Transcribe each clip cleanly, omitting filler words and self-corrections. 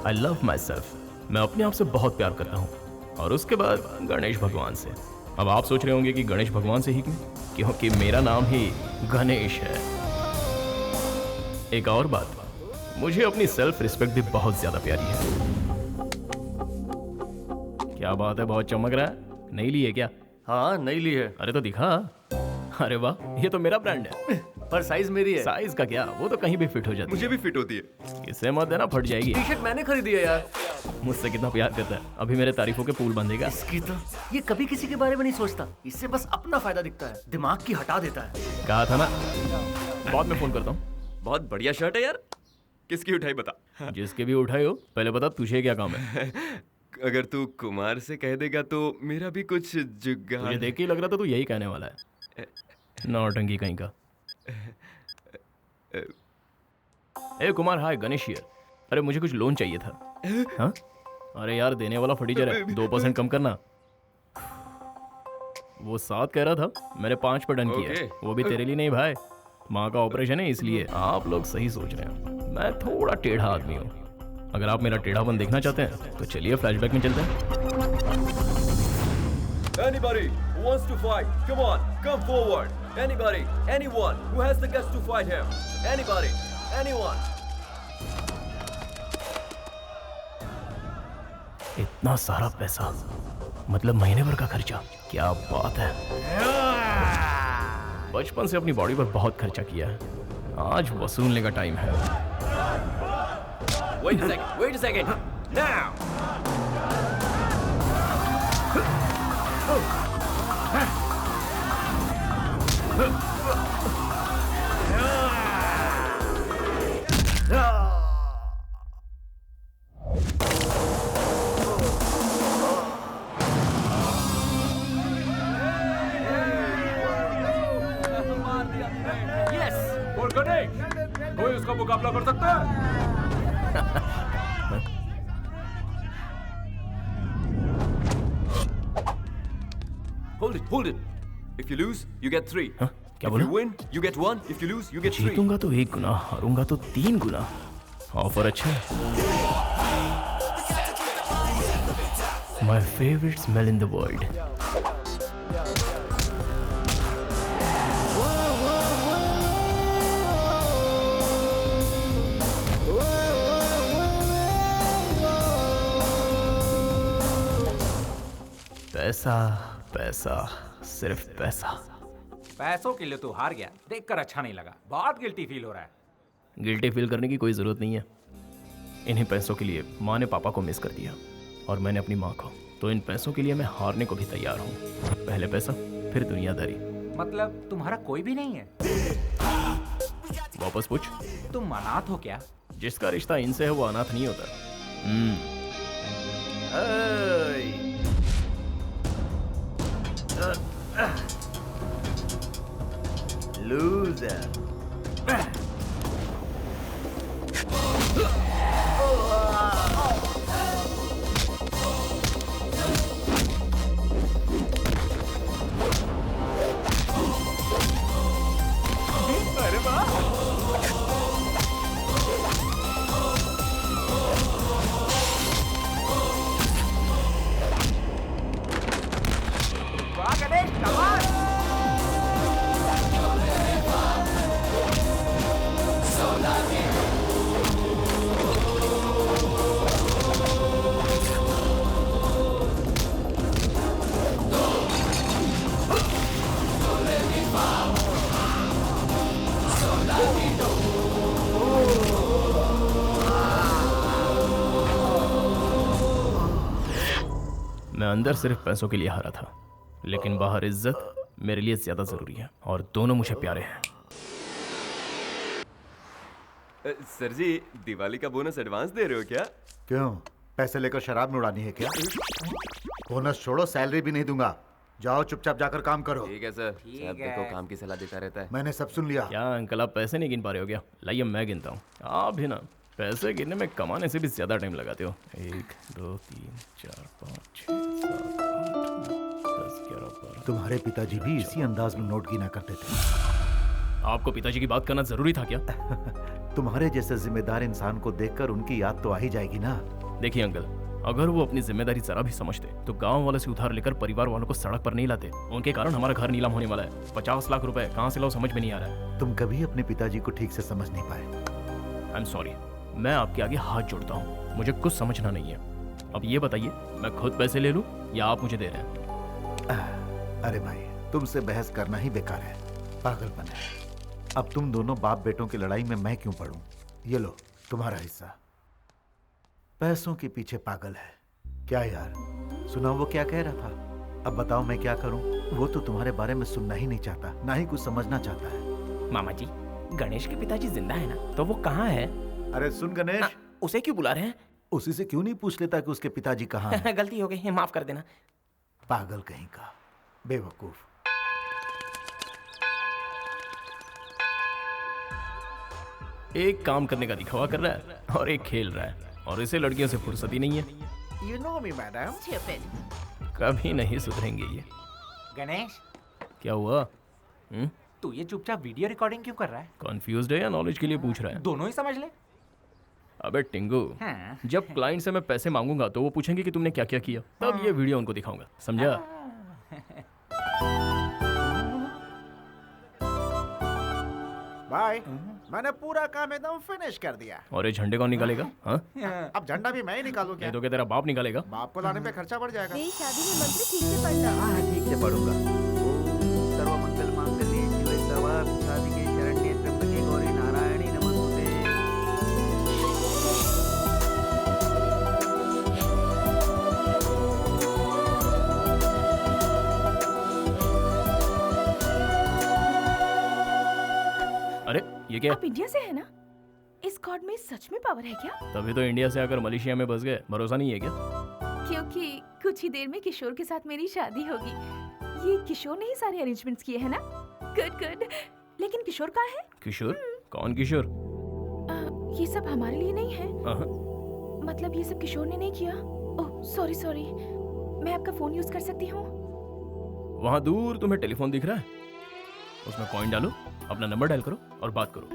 I love my self. मैं अपने आप से बहुत प्यार करता हूँ, और उसके बाद गणेश भगवान से। अब आप सोच रहे होंगे कि गणेश भगवान से ही क्यों? क्योंकि मेरा नाम ही गणेश है। एक और बात, मुझे अपनी सेल्फ रिस्पेक्ट भी बहुत ज्यादा प्यारी है। क्या बात है, बहुत चमक रहा है। नई ली है क्या? हाँ नई ली है। अरे तो दिखा। अरे वाह, ये तो मेरा ब्रांड है। पर साइज मेरी है। साइज का क्या, वो तो कहीं भी फिट हो जाती मुझे भी फिट होती है। है। इसे मत देना, फट जाएगी। टी शर्ट मैंने खरीदी है यार। मुझसे कितना प्यार करता है, अभी मेरे तारीफों के पुल बंधेगा। इसकी तो ये कभी किसी के बारे में नहीं सोचता, इससे बस अपना फायदा दिखता है, दिमाग की हटा देता है। कहा था ना, बाद में फोन करता हूँ। बहुत बढ़िया शर्ट है यार। किसकी उठाई बता। जिसके भी उठाए हो, पहले बता तुझे क्या काम है। अगर तू कुमार से कह देगा तो मेरा भी कुछ जुगाड़। मुझे देख के ही लग रहा था तू यही कहने वाला है। नौटंकी कहीं का। ए कुमार, हाय, गणेश हियर। अरे मुझे कुछ लोन चाहिए था। हाँ? अरे यार, देने वाला फटीचर है, 2% कम करना। वो 7 कह रहा था, मैंने 5 पर डन किया है। वो भी तेरे लिए नहीं भाई, माँ का ऑपरेशन है इसलिए। आप लोग सही सोच रहे हैं, मैं थोड़ा टेढ़ा आदमी हूँ। अगर आप मेरा टेढ़ापन देखना चाहते हैं तो चलिए फ्लैशबैक में चलते हैं। Anybody who wants to fight, come on, come forward. Anybody, anyone who has the guts to fight him. Anybody, anyone. इतना सारा पैसा, मतलब महीने भर का खर्चा। क्या बात है। बचपन से अपनी बॉडी पर बहुत खर्चा किया है, आज वसूलने का टाइम है। Wait a second. Now. और गणेश, कोई उसका मुकाबला कर सकता है? Hold it. If you lose, you get 3. हाँ? क्या If बोला? you win, you get 1. If you lose, you get 3. जीतूंगा तो 1 गुना, हारूंगा तो 3 गुना। ऑफर अच्छा है। My favourite smell in the world. पैसा पैसा, सिर्फ पैसा। पैसों के लिए तू हार गया, देखकर अच्छा नहीं लगा, बहुत गिल्टी फील हो रहा है। गिल्टी फील करने की कोई ज़रूरत नहीं है। इन्हीं पैसों के लिए माँ ने पापा को मिस कर दिया, और मैंने अपनी माँ को। तो इन पैसों के लिए मैं हारने को भी तैयार हूँ। पहले पैसा, फिर दुनियादारी। मतलब तुम्हारा कोई भी नहीं है? वापस पूछ। तुम अनाथ हो क्या? जिसका रिश्ता इनसे है वो अनाथ नहीं होता। Loser. वाह गणेश, कमाल! मैं अंदर सिर्फ पैसों के लिए हारा था, लेकिन बाहर इज्जत मेरे लिए ज्यादा जरूरी है, और दोनों मुझे प्यारे हैं। सर जी, दिवाली का बोनस एडवांस दे रहे हो क्या? क्यों, पैसे लेकर शराब में उड़ानी है क्या? बोनस छोड़ो, सैलरी भी नहीं दूंगा। जाओ चुपचाप जाकर काम करो। ठीक है सर। साहब देखो काम की सलाह देता रहता है। मैंने सब सुन लिया। क्या अंकल, आप पैसे नहीं गिन पा रहे हो क्या? लाइए मैं गिनता हूँ। आप भी ना पैसे गिनने में कमाने से भी ज्यादा टाइम लगाते हो। 1 2 3 4 5 6 7 8 9 10 11 12। तुम्हारे पिताजी भी इसी अंदाज में नोट गिना करते थे। आपको पिताजी की बात करना जरूरी था क्या? तुम्हारे जैसे जिम्मेदार इंसान को देखकर उनकी याद तो आ ही जाएगी ना। देखिए अंकल, अगर वो अपनी जिम्मेदारी जरा भी समझते तो गांव वालों से उधार लेकर परिवार वालों को सड़क पर नहीं लाते। उनके कारण हमारा घर नीलाम होने वाला है। 50 लाख रुपए कहाँ से लाओ समझ में नहीं आ रहा है। तुम कभी अपने पिताजी को ठीक से समझ नहीं पाए। आई एम सॉरी, मैं आपके आगे हाथ जोड़ता हूँ, मुझे कुछ समझना नहीं है। अब ये बताइए, मैं खुद पैसे ले लूँ या आप मुझे दे रहे हैं? अरे भाई, तुमसे बहस करना ही बेकार है, पागलपन है। अब तुम दोनों बाप बेटों की लड़ाई में मैं क्यों पढ़ूं? ये लो तुम्हारा हिस्सा। पैसों के पीछे पागल है क्या यार? सुना वो क्या कह रहा था? अब बताओ मैं क्या करूं? वो तो तुम्हारे बारे में सुनना ही नहीं चाहता, ना ही कुछ समझना चाहता है। मामा जी, गणेश के पिताजी जिंदा है ना? तो वो कहाँ है? अरे सुन गणेश, उसे क्यों बुला रहे हैं? उसी से क्यों नहीं पूछ लेता कि उसके पिताजी कहाँ हैं? गलती हो गई है, माफ कर देना। पागल कहीं का, बेवकूफ। एक काम करने का दिखावा कर रहा है और एक खेल रहा है, और इसे लड़कियों से फुर्सत ही नहीं है। You know me, madam. कभी नहीं सुधरेंगे ये। गणेश, क्या हुआ? तू ये चुपचाप वीडियो रिकॉर्डिंग क्यों कर रहा है? कंफ्यूज्ड है या नॉलेज के लिए पूछ रहा है? दोनों ही समझ ले। अबे टिंगू, हाँ। जब क्लाइंट से मैं पैसे मांगूंगा तो वो पूछेंगे कि तुमने क्या क्या किया, तब ये वीडियो उनको दिखाऊंगा, समझा? भाई, मैंने पूरा काम एकदम फिनिश कर दिया। और ये झंडे कौन निकालेगा? हाँ? अब झंडा भी मैं ही निकालूं क्या? ये तो क्या तेरा बाप निकालेगा? बाप को लाने पे खर्चा बढ़ जाएगा। मेरी शादी में मंत्र ठीक से पढ़ना। हाँ ठीक से पढ़ूंगा। ओम सर्वमंगल मांगल्ये शिवे सर्वार्थ साधिके शरण्ये त्र्यंबके गौरी नारायणी नमोस्तुते। अरे ये क्या? आप इंडिया से है ना? इस गॉड में सच में पावर है क्या? तभी तो इंडिया से आकर मलेशिया में बस गए, भरोसा नहीं है क्या? क्योंकि कुछ ही देर में किशोर के साथ मेरी शादी होगी। ये किशोर ने ही सारे अरेंजमेंट्स किए हैं ना? Good good. लेकिन किशोर कहाँ है? किशोर? कौन किशोर? ये सब हमारे लिए नहीं है। अहं, मतलब ये सब किशोर ने नहीं किया। Oh sorry sorry. मैं आपका फोन यूज कर सकती हूँ? वहाँ दूर तुम्हें टेलीफोन दिख रहा है, उसमें कॉइन डालो, अपना नंबर डायल करो और बात करो।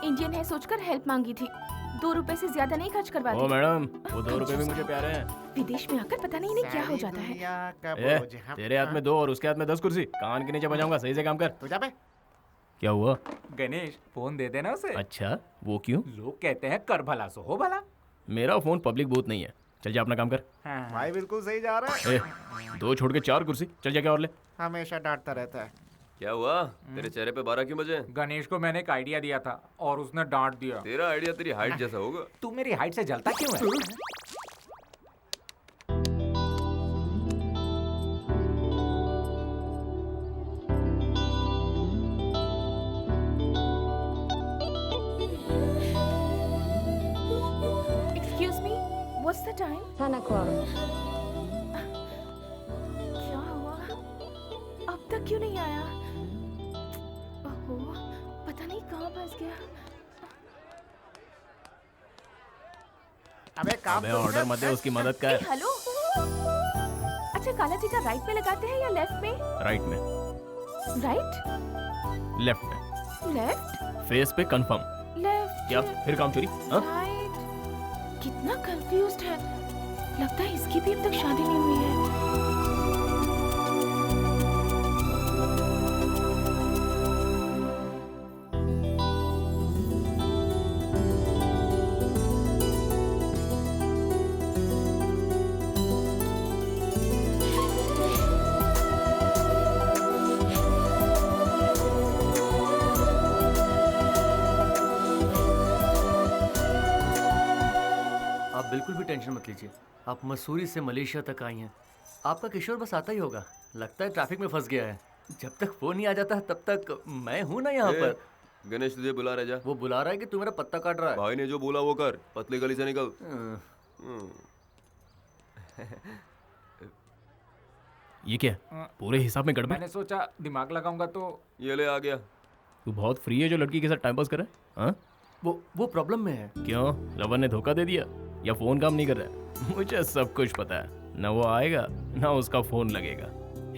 इंडियन है सोचकर हेल्प मांगी थी। 2 रुपए से ज्यादा नहीं खर्च ओ करवाती। मैडम, वो 2 रुपए भी मुझे प्यारे हैं। विदेश में आकर पता नहीं इन्हें क्या हो जाता है। दुनिया का ए, बोझ हम- तेरे हाथ में 2 और उसके हाथ में 10 कुर्सी, कान के नीचे बजाऊंगा, सही से काम कर। तू जा बे। क्या हुआ? गणेश, फोन दे देना उसे। अच्छा, वो क्यों? लोग कहते हैं कर भला सो हो भला। मेरा फोन पब्लिक बूथ नहीं है, चल जा अपना काम कर। हाँ। भाई बिल्कुल सही जा रहा है। 2 छोड़ के 4 कुर्सी, चल जा क्या और ले। हमेशा डांटता रहता है। क्या हुआ? तेरे चेहरे पे 12 क्यों बजे? गणेश को मैंने एक आइडिया दिया था और उसने डांट दिया। तेरा आइडिया तेरी हाइट जैसा होगा। तू मेरी हाइट से जलता क्यों है? Excuse me, what's the time? 10 o'clock. क्या हुआ? अब तक क्यों नहीं आया? ओहो, पता नहीं कहाँ फंस गया। अबे काम अबे तो ऑर्डर कर। मत दे, उसकी मदद कर। हेलो। अच्छा, काला टीका राइट में लगाते हैं या लेफ्ट में? राइट में, राइट, लेफ्ट में, लेफ्ट, फेस पे कंफर्म। लेफ्ट। क्या फिर काम चोरी? हाँ? राइट। कितना कंफ्यूज्ड है। लगता है इसकी भी अब तक शादी नहीं हुई है। आप बिल्कुल भी टेंशन मत लीजिए। आप मसूरी से मलेशिया तक आई हैं। आपका किशोर बस आता ही होगा। लगता है ट्रैफिक में फंस गया है। जब तक फोन नहीं आ जाता तब तक मैं हूं ना यहाँ पर। गणेश तुझे बुला रहा है, जा। वो बुला रहा है कि तू मेरा पत्ता काट रहा है। भाई ने जो बोला वो कर, पतली गली से निकल। ये क्या? पूरे हिसाब में गड़बड़। मैंने सोचा दिमाग लगाऊंगा तो। ये ले आ गया। तू बहुत फ्री है जो लड़की के साथ टाइम पास कर रहा है? हाँ? वो प्रॉब्लम में है। क्यों? लवर ने धोखा दे दिया या फोन काम नहीं कर रहा है? मुझे सब कुछ पता है। ना वो आएगा ना उसका फोन लगेगा।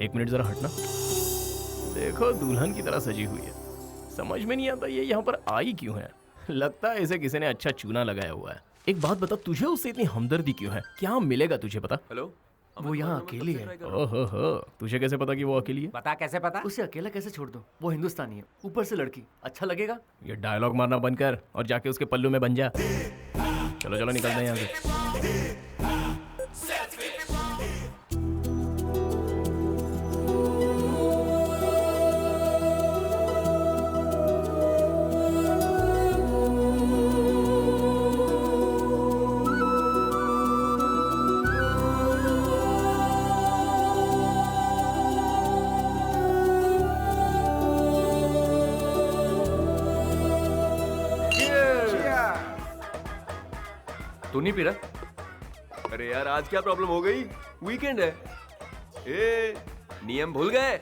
1 मिनट जरा हटना। देखो दुल्हन की तरह सजी हुई है। समझ में नहीं आता ये यहाँ पर आई क्यों है। लगता है इसे किसी ने अच्छा चूना लगाया हुआ है। एक बात बता, तुझे उससे इतनी हमदर्दी क्यों है? क्या मिलेगा तुझे पता? हेलो, वो यहाँ अकेली है। ओहो हो, तुझे कैसे पता कि वो अकेली है? बता कैसे पता? उसे अकेला कैसे छोड़ दूं? वो हिंदुस्तानी है, ऊपर से लड़की, अच्छा लगेगा? ये डायलॉग मारना बंद कर और जाके उसके पल्लू में बन जा। चलो चलो निकलते हैं यहाँ से। तू नहीं पी रहा? अरे यार आज क्या प्रॉब्लम हो गई? वीकेंड है। ए, नियम भूल गए?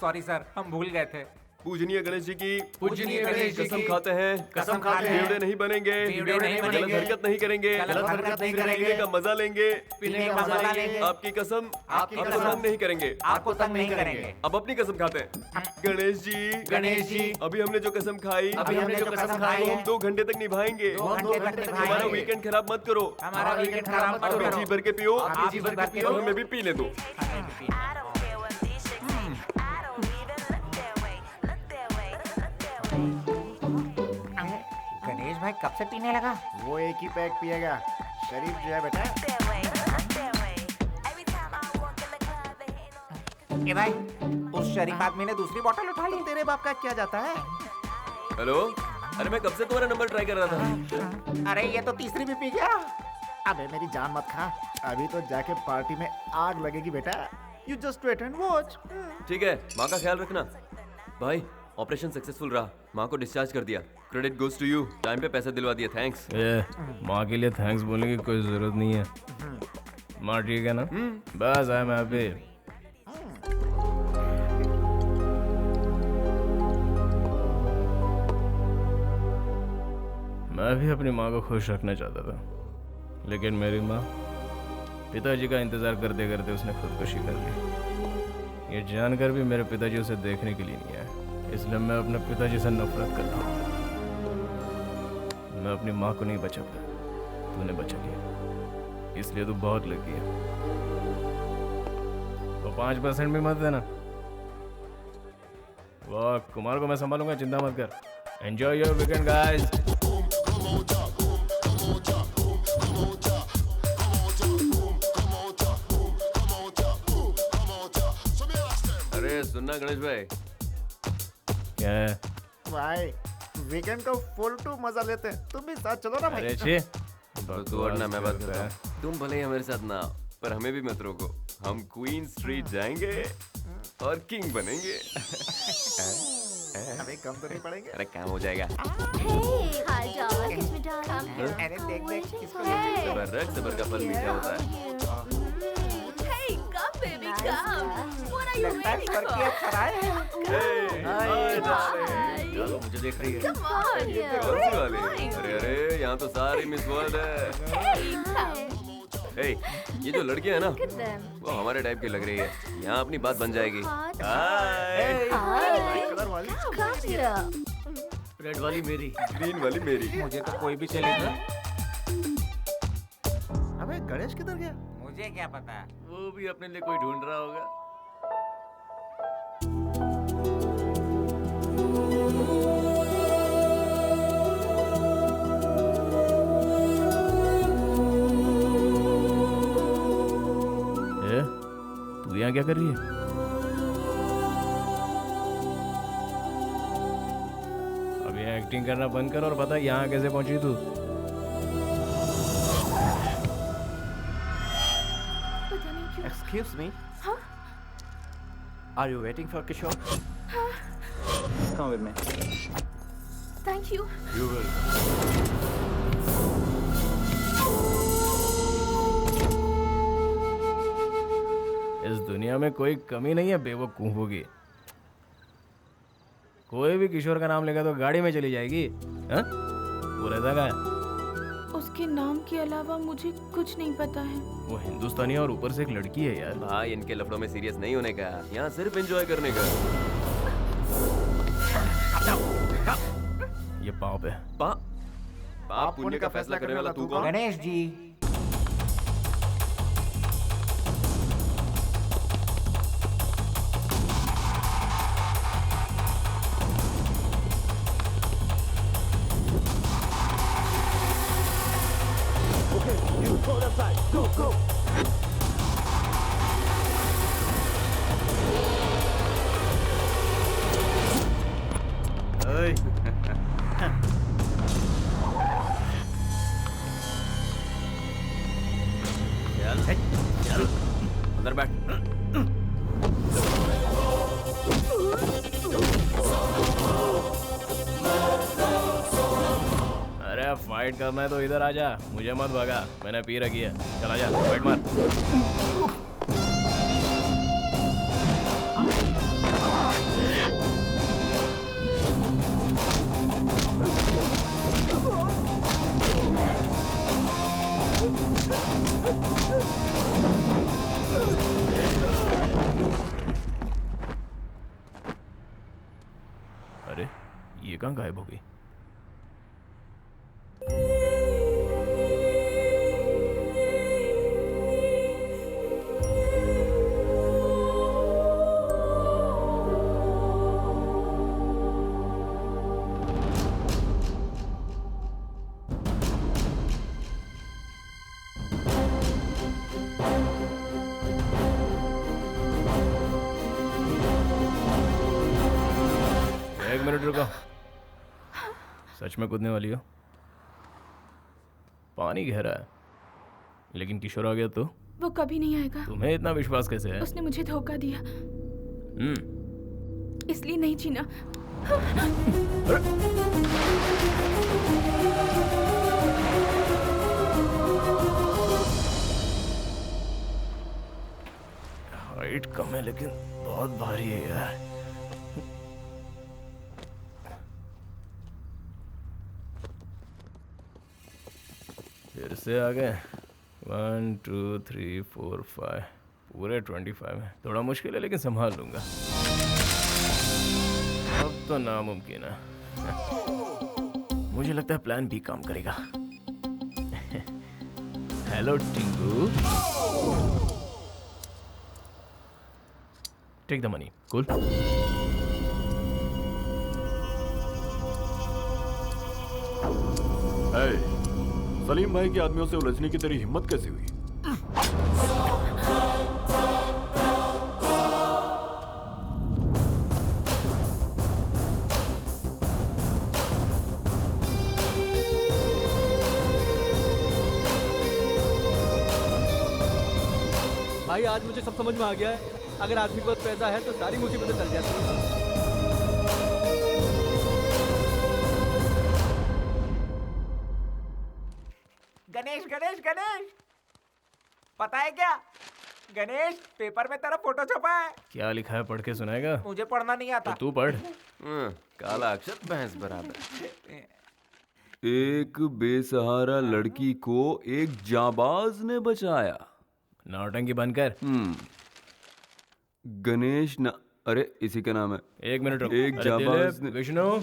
सॉरी सर, हम भूल गए थे। पूजनीय गणेश जी की पूजनीय गणेश जी कसम की खाते हैं, कसम खाते हैं, बेवड़े नहीं बनेंगे, बेवड़े नहीं गलत बनेंगे, हरकत नहीं करेंगे, गलत हरकत नहीं करेंगे, पीने का मजा लेंगे, पीने का मजा लेंगे, आपकी कसम आपकी आपको कसम, तंग नहीं करेंगे। आपको तंग नहीं करेंगे। अब अपनी कसम खाते हैं। गणेश जी, अभी हमने जो कसम खाई, अभी हमने जो कसम खाई वो है, हम 2 घंटे तक निभाएंगे। 2 घंटे तक निभाएंगे। हमारा वीकेंड खराब मत करो। हमारा वीकेंड खराब मत आप भी करो। जी भर के पियो, आप भी जी भर के पियो, और हमें भी पीने दो। गणेश भाई कब से पीने लगा? वो एक ही पैक पिएगा, शरीफ जो है बेटा। ए भाई, उस शरीफ आदमी ने दूसरी बोतल उठा ली। तेरे बाप का क्या जाता है? हेलो, अरे मैं कब से तुम्हारा नंबर ट्राई कर रहा था। अरे ये तो तीसरी भी पी गया। अबे मेरी जान मत खा, अभी तो जाके पार्टी में आग लगेगी बेटा। You just wait and watch. ठीक है, माँ का ख्याल रखना। भाई ऑपरेशन सक्सेसफुल रहा, माँ को डिस्चार्ज कर दिया। Credit goes to you, time पे पैसे दिलवा दिए, थैंक्स। माँ के लिए थैंक्स बोलने की कोई जरूरत नहीं है। माँ ठीक है ना? बस आई एम हैप्पी। मैं भी अपनी माँ को खुश रखना चाहता था, लेकिन मेरी माँ पिताजी का इंतजार करते करते उसने खुदकुशी कर ली। ये जानकर भी मेरे पिताजी उसे देखने के लिए नहीं आए, इसलिए मैं अपने पिताजी से नफरत करता हूँ। मैं अपनी माँ को नहीं बचा पाया, तूने बचा लिया, इसलिए तू बहुत लकी है। तो 5% भी मत देना। वाह, कुमार को मैं संभालूंगा, चिंता मत कर। Enjoy your weekend guys. अरे सुनना गणेश भाई, क्या है? भाई वीकेंड को फुल टू मजा लेते हैं, तुम भी साथ चलो ना भाई। अरे छे, तू वरना मैं बात करता हूँ। तुम भले ही हमारे साथ ना आओ, पर हमें भी मत रोको। हम क्वीन स्ट्रीट जाएंगे और किंग बनेंगे। अबे कम तो नहीं पड़ेंगे। अरे काम हो जाएगा। अरे देख देख किसको सबर का फल मीठा होता है। लगता है सर की अच्छा रहा है। चलो मुझे देख रही है। कौन सी वाली? अरे अरे, यहाँ तो सारी मिस वर्ल्ड है। हे, ये जो लड़की है ना, वो हमारे टाइप की लग रही है। यहाँ अपनी बात बन जाएगी। हाय। कलर वाली, रेड वाली मेरी, ग्रीन वाली मेरी। मुझे तो कोई भी चलेगा। अबे गणेश किधर गया? मुझे क्या पता। वो भी अपने लिए कोई ढूंढ रहा होगा। तू यहाँ क्या कर रही है? अब यहाँ एक्टिंग करना बंद कर और बता यहाँ कैसे पहुंची तू? Excuse me. Are you waiting for Kishore? Come with me. Thank you. You will. इस दुनिया में कोई कमी नहीं है बेवकूफों की। कोई भी किशोर का नाम लेगा तो गाड़ी में चली जाएगी। हाँ? वो रहता का है? उसके नाम के अलावा मुझे कुछ नहीं पता है। वो हिंदुस्तानी है और ऊपर से एक लड़की है यार। भाई इनके लफड़ों में सीरियस नहीं होने का, यहाँ सिर्फ एंजॉय करने का। ये पाप है। पाप पुण्य का फैसला करने वाला तू कौन? गणेश जी। चल अंदर बैठ। अरे अब फाइट करना है तो इधर आ जा, मुझे मत भगा, मैंने पी रखी है। चल आ जा, फाइट मार। अरे ये कहाँ गायब हो गई? एक मिनट रुको, सच में कूदने वाली हो? पानी गहरा है, लेकिन किशोर आ गया तो? वो कभी नहीं आएगा। तुम्हें इतना विश्वास कैसे है? उसने मुझे धोखा दिया, इसलिए नहीं जीना। हाइट कम है लेकिन बहुत भारी है यार। फिर से आ गए। 1 2 3 4 5 पूरे 25 है। थोड़ा मुश्किल है लेकिन संभाल लूंगा। अब तो नामुमकिन है। मुझे लगता है प्लान बी काम करेगा। Hello Tingu, take the money. Cool. Salim भाई के आदमियों से उलझने की तेरी हिम्मत कैसे हुई? भाई आज मुझे सब समझ में आ गया है। अगर आदमी के पास पैसा है तो सारी मुसीबतें टल जाती हैं। गणेश गणेश गणेश, पता है क्या गणेश, पेपर में तेरा फोटो छपा है। क्या लिखा है, पढ़ के सुनाएगा? मुझे पढ़ना नहीं आता। तो तू पढ़। काला अक्षर भैंस बराबर। एक बेसहारा लड़की को एक जाबाज ने बचाया। नौटंकी बंद कर। गणेश ना, अरे इसी का नाम है। एक मिनट रुक। एक अरे जाबाज दिलीप, विष्णु,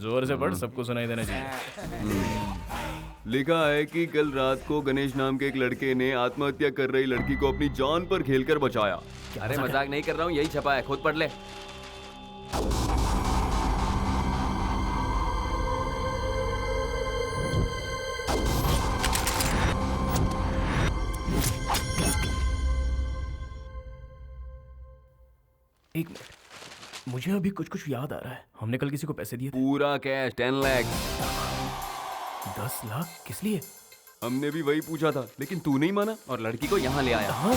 जोर से पढ़, सबको सुनाई देना चाहिए। लिखा है कि कल रात को गणेश नाम के एक लड़के ने आत्महत्या कर रही लड़की को अपनी जान पर खेलकर बचाया। अरे मजाक नहीं कर रहा हूँ, यही छपा है, खुद पढ़ ले। एक मिनट, मुझे अभी कुछ कुछ याद आ रहा है। हमने कल किसी को पैसे दिए थे। पूरा कैश 10 लाख। 10 लाख किस लिए? हमने भी वही पूछा था, लेकिन तू नहीं माना और लड़की को यहाँ ले आया। हाँ?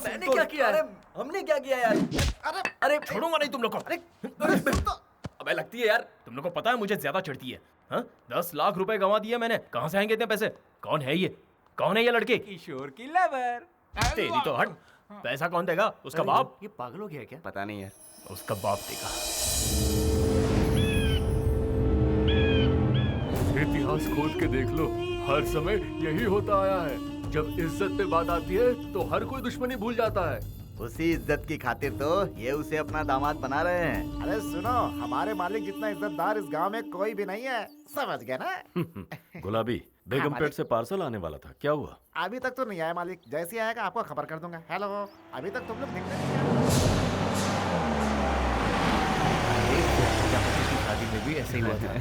मैंने क्या किया? अरे हमने क्या किया यार? अरे छोड़ूंगा नहीं तुम लोग को। अबे लगती है यार। तुम लोग को पता है मुझे ज्यादा चढ़ती है। हाँ? 10 लाख रुपए गंवा दिए मैंने। कहाँ से आएंगे इतने पैसे? कौन है ये? कौन है ये लड़के? किशोर की लवर। तेरी तो हट। पैसा कौन देगा? उसका बाप? ये पागल हो गया है क्या? पता नहीं यार। उसका बाप देगा। इतिहास खोद के देख लो, हर समय यही होता आया है। जब इज्जत पे बात आती है तो हर कोई दुश्मनी भूल जाता है। उसी इज्जत की खातिर तो ये उसे अपना दामाद बना रहे हैं। अरे सुनो, हमारे मालिक जितना इज्जतदार इस गांव में कोई भी नहीं है, समझ गया ना? गुलाबी, बेगमपेट मालिक। से पार्सल आने वाला था, क्या हुआ? अभी तक तो नहीं आया मालिक, जैसे ही आएगा आपको खबर कर दूंगा। हेलो, अभी तक तुम लोग दिखते नहीं हैं। प्रजापति की शादी में भी ऐसे ही हुआ था।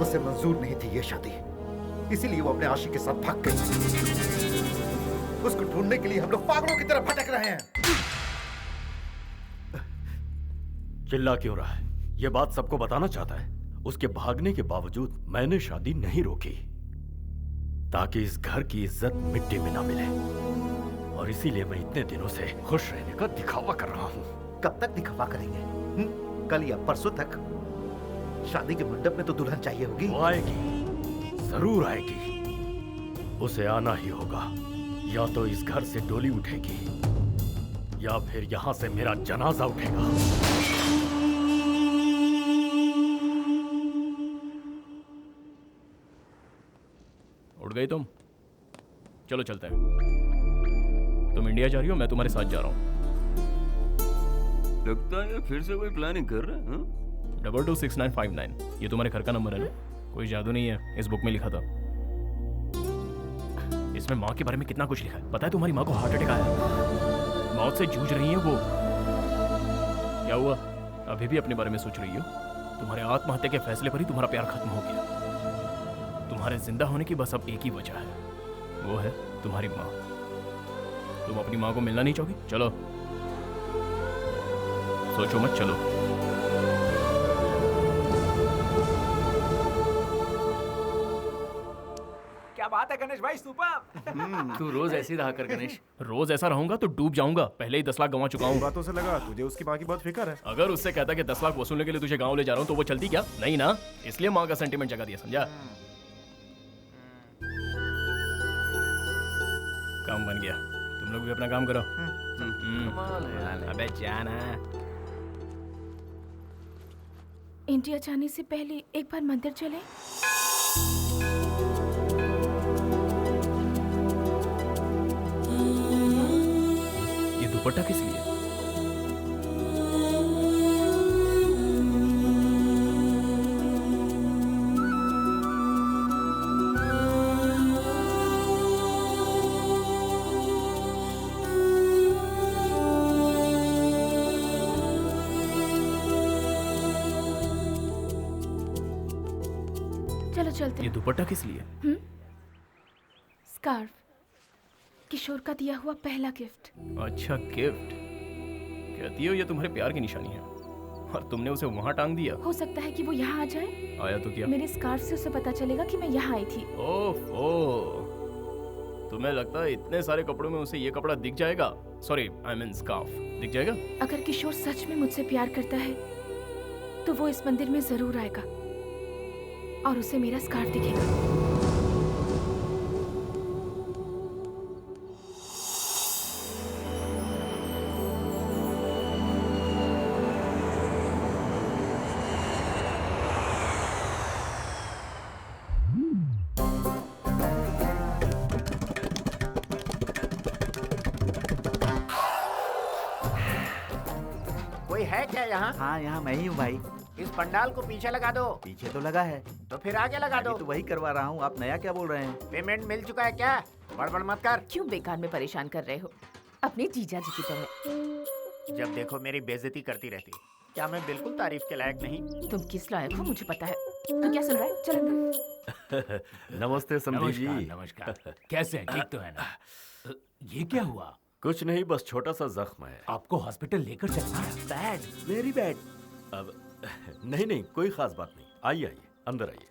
उसे मंजूर नहीं थी ये शादी, इसीलिए वो अपने आशिक के साथ भाग गई। उसको ढूंढने के लिए हम लोग पागलों की तरह भटक रहे हैं। चिल्ला क्यों रहा है? ये बात सबको बताना चाहता है। उसके भागने के बावजूद मैंने शादी नहीं रोकी, ताकि इस घर की इज्जत मिट्टी में ना मिले। और इसीलिए मैं इतने दिनों से खुश रहने का दिखावा कर रहा हूँ। कब तक दिखावा करेंगे? कल या परसों तक? शादी के मंडप में तो दुल्हन चाहिए होगी। वो आएगी, जरूर आएगी। उसे आना ही होगा। या तो इस घर से डोली उठेगी, या फिर यहाँ से मेरा जनाजा उठेगा। उठ गई तुम? चलो चलते हैं। तुम इंडिया जा रही हो, मैं तुम्हारे साथ जा रहा हूँ। लगता है फिर से कोई प्लानिंग कर रहा है, हाँ? 226959, ये तुम्हारे घर का नंबर है ना? कोई जादू नहीं है, इस बुक में लिखा था। इसमें माँ के बारे में कितना कुछ लिखा है। पता है तुम्हारी माँ को हार्ट अटैक आया है, मौत से जूझ रही है वो। क्या हुआ, अभी भी अपने बारे में सोच रही हो? तुम्हारे आत्महत्या के फैसले पर ही तुम्हारा प्यार खत्म हो गया। तुम्हारे जिंदा होने की बस अब एक ही वजह है, वो है तुम्हारी माँ। तुम अपनी माँ को मिलना नहीं चाहोगी? चलो, सोचो मत, चलो। क्या बात है गणेश भाई, सुपर। तू रोज ऐसे ही रहा कर गणेश। रोज ऐसा रहूंगा तो डूब जाऊंगा। पहले ही 10 लाख गंवा चुका हूँ। बातों से लगा तुझे उसकी माँ की बहुत फिक्र है। अगर उससे कहता कि 10 लाख वसूलने के लिए तुझे गांव ले जा रहा हूँ तो वो चलती क्या? नहीं ना, इसलिए माँ का सेंटीमेंट जगा दिया, समझा? काम बन गया, तुम लोग भी अपना काम करो। कमाल है यार। अबे जाना। इंडिया जाने से पहले एक बार मंदिर चले। ये दुपट्टा किस लिए? चलो चलते ये हैं। दुपट्टा किस लिए? स्कार्फ, किशोर का दिया हुआ पहला गिफ्ट। अच्छा, गिफ्ट। कहती हो ये तुम्हारे प्यार की निशानी है, और तुमने उसे वहां टांग दिया। हो सकता है कि वो यहाँ आ जाए। आया तो क्या? मेरे स्कार्फ से उसे पता चलेगा कि मैं यहाँ आई थी। ओफो, तुम्हें लगता है इतने सारे कपड़ों में उसे ये कपड़ा दिख जाएगा? सॉरी, आई मीन स्कार्फ दिख जाएगा? अगर किशोर सच में मुझसे प्यार करता है तो वो इस मंदिर में जरूर आएगा और उसे मेरा स्कार्फ दिखेगा। कोई है क्या यहाँ? हाँ, यहाँ मैं ही हूँ भाई। इस पंडाल को पीछे लगा दो। पीछे तो लगा है, तो फिर आगे लगा दो। अभी तो वही करवा रहा हूँ। आप नया क्या बोल रहे हैं? पेमेंट मिल चुका है क्या? बड़बड़ मत कर। क्यों बेकार में परेशान कर रहे हो? अपने जीजा जी की तरह। जब देखो मेरी बेइज्जती करती रहती। क्या मैं बिल्कुल तारीफ के लायक नहीं? तुम किस लायक हो मुझे पता है। तो क्या सुन रहा है? चल अंदर। नमस्ते समधी जी। नमस्कार। कैसे हैं? ठीक तो है ना? ये क्या हुआ? कुछ नहीं, बस छोटा सा जख्म है। आपको हॉस्पिटल लेकर चलना है। Bad, very bad. अब नहीं नहीं, कोई खास बात नहीं। आइए आइए, अंदर आइए।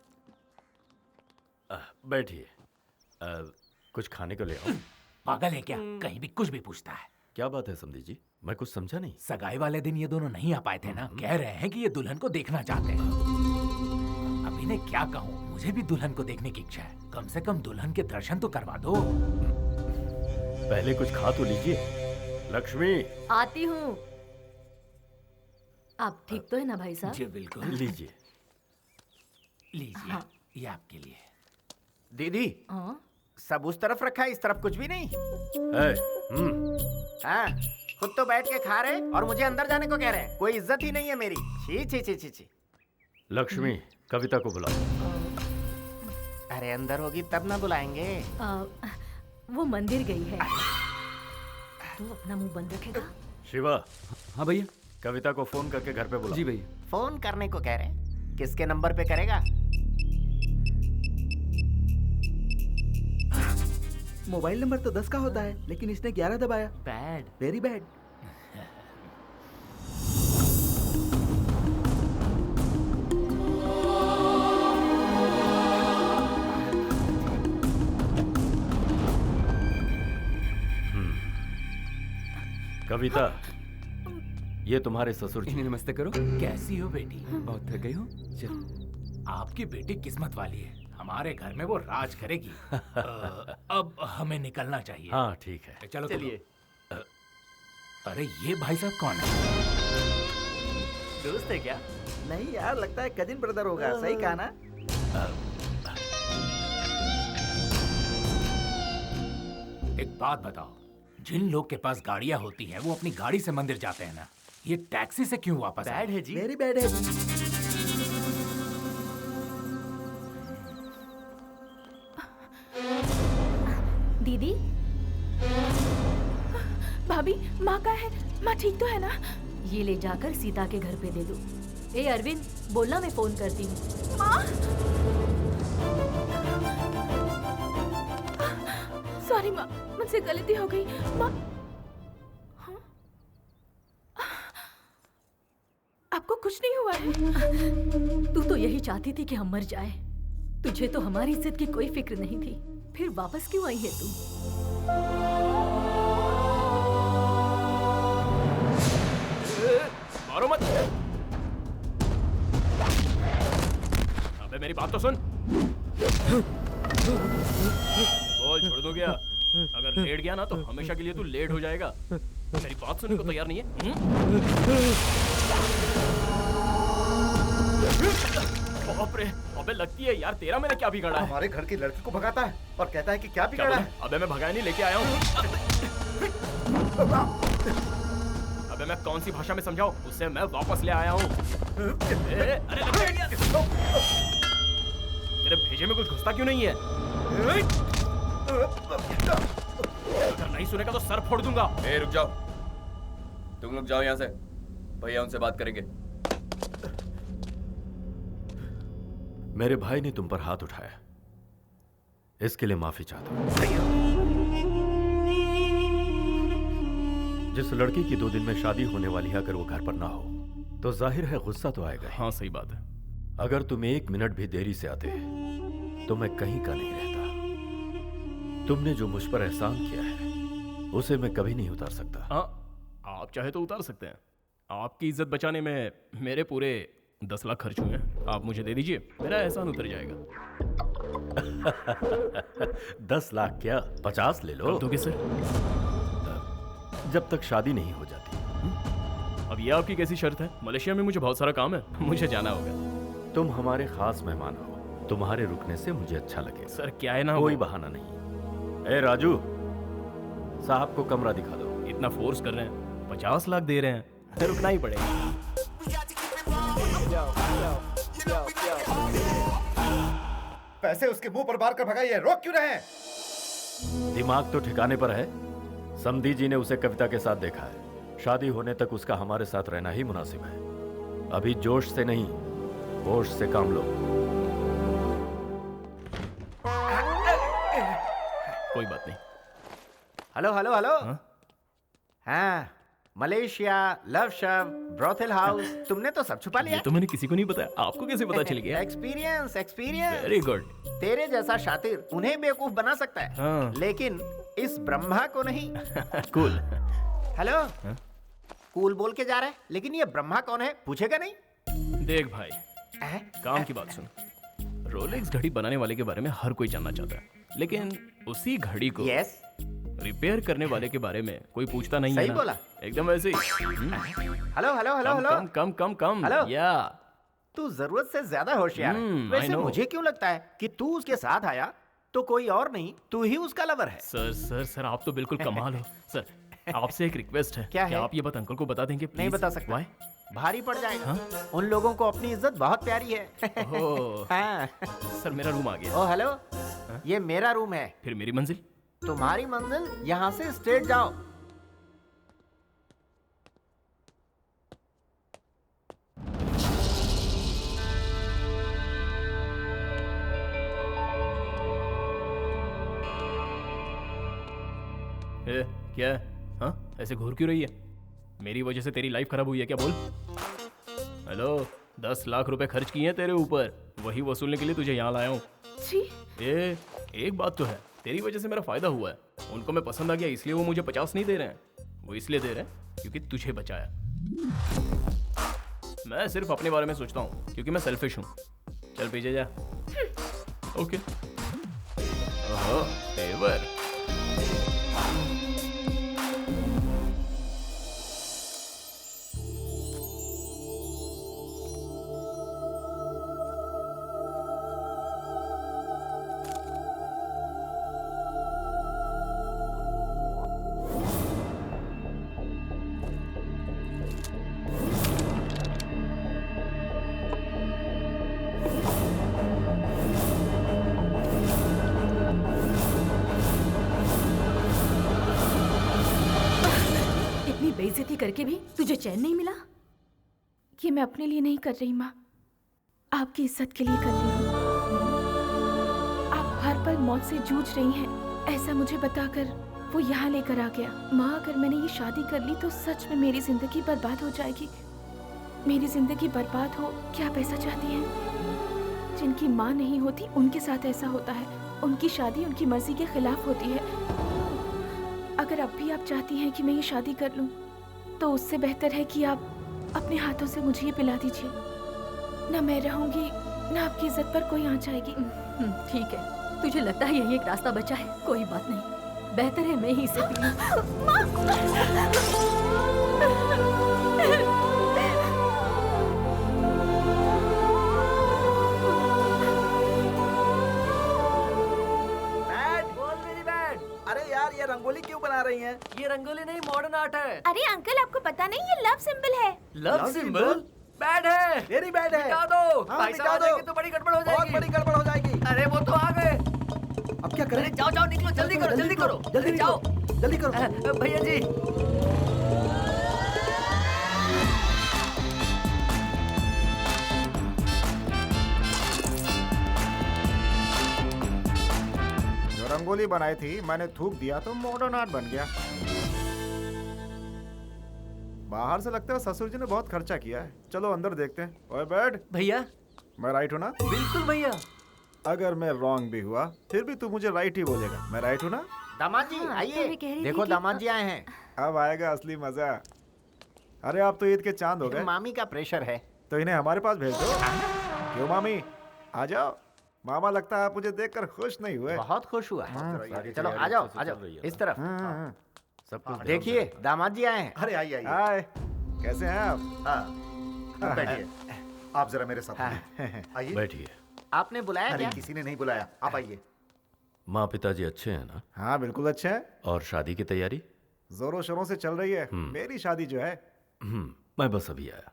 बैठिए। कुछ खाने को ले आओ। पागल है क्या? कहीं भी कुछ भी पूछता है। क्या बात है समधी जी, मैं कुछ समझा नहीं। सगाई वाले दिन ये दोनों नहीं आ पाए थे ना, कह रहे हैं कि ये दुल्हन को देखना चाहते हैं। अब इन्हें क्या कहूँ, मुझे भी दुल्हन को देखने की इच्छा है। कम से कम दुल्हन के दर्शन तो करवा दो। पहले कुछ खा तो लीजिए। लक्ष्मी, आती हूँ। आप ठीक तो है ना भाई साहब? जी बिल्कुल। लीजिए। लीजिए। हाँ। ये आपके लिए। दीदी, हाँ? सब उस तरफ रखा है, इस तरफ कुछ भी नहीं। हाँ, खुद तो बैठ के खा रहे और मुझे अंदर जाने को कह रहे हैं। कोई इज्जत ही नहीं है मेरी। छी छी छी छी छी। लक्ष्मी, कविता को बुलाओ। अरे अंदर होगी तब ना बुलाएंगे। वो मंदिर गई है। तू अपना मुंह बंद रखेगा? शिवा। हाँ भैया। कविता को फोन करके घर पे बुलाओ। जी भैया। फोन करने को कह रहे हैं, किसके नंबर पे करेगा? मोबाइल नंबर तो 10 का होता है, लेकिन इसने 11 दबाया। Bad, very bad. कविता, ये तुम्हारे ससुर जी। नमस्ते करो। कैसी हो बेटी? बहुत थक गई हो? आपकी बेटी किस्मत वाली है, हमारे घर में वो राज करेगी। अब हमें निकलना चाहिए। हाँ ठीक है, चलो चलिए। अरे ये भाई साहब कौन है? दोस्त है क्या? नहीं यार, लगता है कजिन ब्रदर होगा। सही कहा ना? एक बात बताओ, जिन लोग के पास गाड़ियां होती हैं वो अपनी गाड़ी से मंदिर जाते हैं ना, ये टैक्सी से क्यों वापस आए? बैड है जी। वेरी बैड है। दीदी, भाभी, माँ का है? माँ ठीक तो है ना? ये ले जाकर सीता के घर पे दे दो। ए अरविंद, बोलना मैं फोन करती हूँ। माँ, सॉरी माँ, मुझसे गलती हो गई। माँ, हाँ? आपको कुछ नहीं हुआ है? तू तो यही चाहती थी कि हम मर जाए। तुझे तो हमारी इज्जत की कोई फिक्र नहीं थी, फिर वापस क्यों आई है तू? मारो मत। अबे मेरी बात तो सुन। बोल, छोड़ दो क्या? अगर लेट गया ना तो हमेशा के लिए तू लेट हो जाएगा। मेरी बात सुनने को तैयार नहीं है? बाप रे, अबे लगती है यार, तेरा मैंने क्या बिगाड़ा है? हमारे घर की लड़की को भगाता है और कहता है कि क्या बिगाड़ा है? अबे मैं भगाया नहीं, लेके आया हूँ। अबे मैं कौन सी भाषा में समझाऊं? उससे मैं वापस ले आया हूँ। अरे तेरे भेजे में कुछ घुसता क्यों नहीं है? अगर नहीं सुनेगा तो सर फोड़ दूंगा। रुक जाओ, तुम लोग जाओ यहाँ से, भैया उनसे बात करेंगे। मेरे भाई ने तुम पर हाथ उठाया, इसके लिए माफी चाहता हूं। जिस लड़की की 2 दिन में शादी होने वाली है, अगर वो घर पर ना हो तो जाहिर है गुस्सा तो आएगा। हाँ सही बात है। अगर तुम 1 मिनट भी देरी से आते तो मैं कहीं का नहीं रहता। तुमने जो मुझ पर एहसान किया है उसे मैं कभी नहीं उतार सकता। हाँ, आप चाहे तो उतार सकते हैं। आपकी इज्जत बचाने में मेरे पूरे 10 लाख खर्च हुए हैं। आप मुझे दे दीजिए, मेरा एहसान उतर जाएगा। 10 लाख क्या, 50 ले लो। तो किसे? जब तक शादी नहीं हो जाती। अब ये आपकी कैसी शर्त है? मलेशिया में मुझे बहुत सारा काम है, मुझे जाना होगा। तुम हमारे खास मेहमान हो, तुम्हारे रुकने से मुझे अच्छा लगे। सर क्या है ना, कोई बहाना नहीं। ए राजू, साहब को कमरा दिखा दो। इतना फोर्स कर रहे हैं, 50 लाख दे रहे हैं, रुकना ही पड़ेगा। पैसे उसके मुंह पर मार कर भगाइए, रोक क्यों रहे हैं? दिमाग तो ठिकाने पर है। समधी जी ने उसे कविता के साथ देखा है। शादी होने तक उसका हमारे साथ रहना ही मुनासिब है। अभी जोश से नहीं, होश से काम लो। कोई बात नहीं। Hello hello hello. हाँ, मलेशिया, लव शव, ब्रोथल हाउस, तुमने तो सब छुपा ये लिया। तो मैंने किसी को नहीं बताया, आपको कैसे पता चल गया? Experience, experience. Very good. तेरे जैसा शातिर उन्हें बेवकूफ बना सकता है, हाँ। लेकिन इस ब्रह्मा को नहीं। कूल। हेलो, कूल बोल के जा रहा है, लेकिन ये ब्रह्मा कौन है पूछेगा नहीं? देख भाई, काम की बात सुन। रोलेक्स घड़ी बनाने वाले के बारे में हर कोई जानना चाहता है, लेकिन उसी घड़ी को यस रिपेयर करने वाले के बारे में कोई पूछता नहीं है सही ना? बोला। एकदम वैसे ही। Hello hello hello hello. Come come come come. Hello. या तू जरूरत से ज्यादा होशियार है। I वैसे know. मुझे क्यों लगता है कि तू उसके साथ आया तो कोई और नहीं, तू ही उसका लवर है। सर सर सर, आप तो बिल्कुल कमाल हो। सर, आपसे एक रिक्वेस्ट है। क्या है? आप ये बात अंकल को बता देंगे? नहीं please? बता सकता। Why? भारी पड़ जाएगा। उन लोगों को अपनी इज्जत बहुत प्यारी है। ओह, हाँ। सर मेरा रूम आ गया। ओ हेलो, ये मेरा रूम है। फिर मेरी मंजिल? तुम्हारी मंजिल यहाँ से स्ट्रेट जाओ। ए, क्या है? हाँ, ऐसे घूर क्यों रही है? मेरी वजह से तेरी लाइफ खराब हुई है क्या? बोल। हेलो, 10 लाख रुपए खर्च किए हैं तेरे ऊपर, वही वसूलने के लिए तुझे यहाँ लाया हूँ। जी। एक बात तो है, तेरी वजह से मेरा फायदा हुआ है। उनको मैं पसंद आ गया, इसलिए वो मुझे 50 नहीं दे रहे हैं। वो इसलिए दे रहे हैं क्योंकि तुझे बचाया। मैं सिर्फ अपने बारे में सोचता हूँ क्योंकि मैं सेल्फिश हूँ। चल पीछे जा। ओके। ओहो, फेवर। इतनी बेइज्जती करके भी तुझे चैन नहीं मिला? ये मैं अपने लिए नहीं कर रही माँ, आपकी इज्जत के लिए कर रही हूँ। आप हर पल मौत से जूझ रही हैं, ऐसा मुझे बताकर वो यहाँ लेकर आ गया। माँ, अगर मैंने ये शादी कर ली तो सच में मेरी जिंदगी बर्बाद हो जाएगी। मेरी जिंदगी बर्बाद हो, क्या आप ऐसा चाहती हैं? जिनकी माँ नहीं होती उनके साथ ऐसा होता है। उनकी शादी उनकी मर्जी के खिलाफ होती है। अगर अब भी आप चाहती हैं कि मैं ये शादी कर लूं, तो उससे बेहतर है कि आप अपने हाथों से मुझे ये पिला दीजिए। ना मैं रहूंगी, ना आपकी इज्जत पर कोई आंच आएगी। ठीक है, तुझे लगता है यही एक रास्ता बचा है, कोई बात नहीं, बेहतर है मैं ही इसे पी लूं। अरे यार, ये रंगोली क्यों बना रही हैं? ये रंगोली नहीं, मॉडर्न आर्ट है। अरे अंकल, आपको पता नहीं ये लव सिंबल है। Love symbol? बैड है। वेरी बैड है। मिटा दो। हाँ, भाई मिटा साहब आ दो। जाएंगे तो बड़ी गड़बड़ हो जाएगी। बहुत बड़ी गड़बड़ हो जाएगी। अरे वो तो आ गए। अब क्या करें? अरे जाओ जाओ, निकलो, जल्दी करो, जल्दी करो, जल्दी जाओ, जल्दी करो। भैया जी। जो रंगोली बनाई थी मैंने थूक दिया तो मॉडर्न आर्ट बन गया। बाहर से लगता है ससुर जी ने बहुत खर्चा किया है। चलो अंदर देखते हैं। ओए बैठ। भैया, मैं राइट हूँ ना? बिल्कुल भैया। अगर मैं रॉन्ग भी हुआ फिर भी तू मुझे राइट ही बोलेगा। मैं राइट हूँ ना? दामाद जी आइए, देखो दामाद जी आए हैं। अब आएगा असली मजा। अरे आप तो ईद के चांद हो गए। मामी का प्रेशर है तो इन्हें हमारे पास भेज दो। क्यों मामी, आ जाओ। मामा लगता है आप मुझे देखकर खुश नहीं हुए। बहुत खुश हुआ। चलो आ जाओ, आ जाओ इस तरफ। सब कुछ देखिए, दामाद जी आए हैं। अरे आइए आइए। हाय, कैसे हैं आप? हाँ, बैठिए। आप जरा मेरे साथ आइए। बैठिए। आपने बुलाया अरे क्या? किसी ने नहीं बुलाया, आप आइए। माँ पिताजी अच्छे हैं ना? हाँ बिल्कुल अच्छे हैं। और शादी की तैयारी? जोरों शोरों से चल रही है। मेरी शादी जो है। मैं बस अभी आया।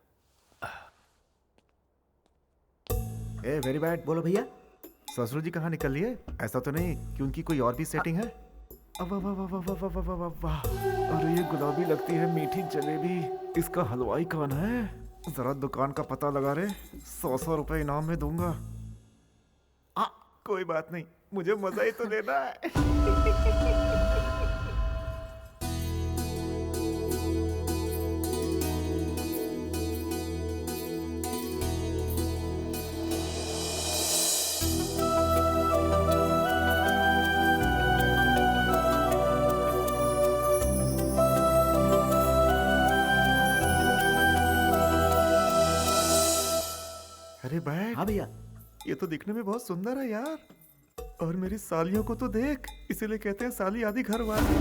A very bad. बोलो भैया। ससुर जी कहाँ निकल लिए? ऐसा तो नहीं कि उनकी कोई और भी सेटिंग है? वाह वाह वाह वाह वाह वाह वाह वाह। अरे ये गुलाबी लगती है मीठी जलेबी। इसका हलवाई कौन है? जरा दुकान का पता लगा रहे। 100 रुपए इनाम में दूंगा। कोई बात नहीं, मुझे मजा ही तो लेना है। अरे बैठ। हाँ भैया। ये तो दिखने में बहुत सुंदर है यार। और मेरी सालियों को तो देख, इसीलिए कहते हैं साली आदि घर वाली।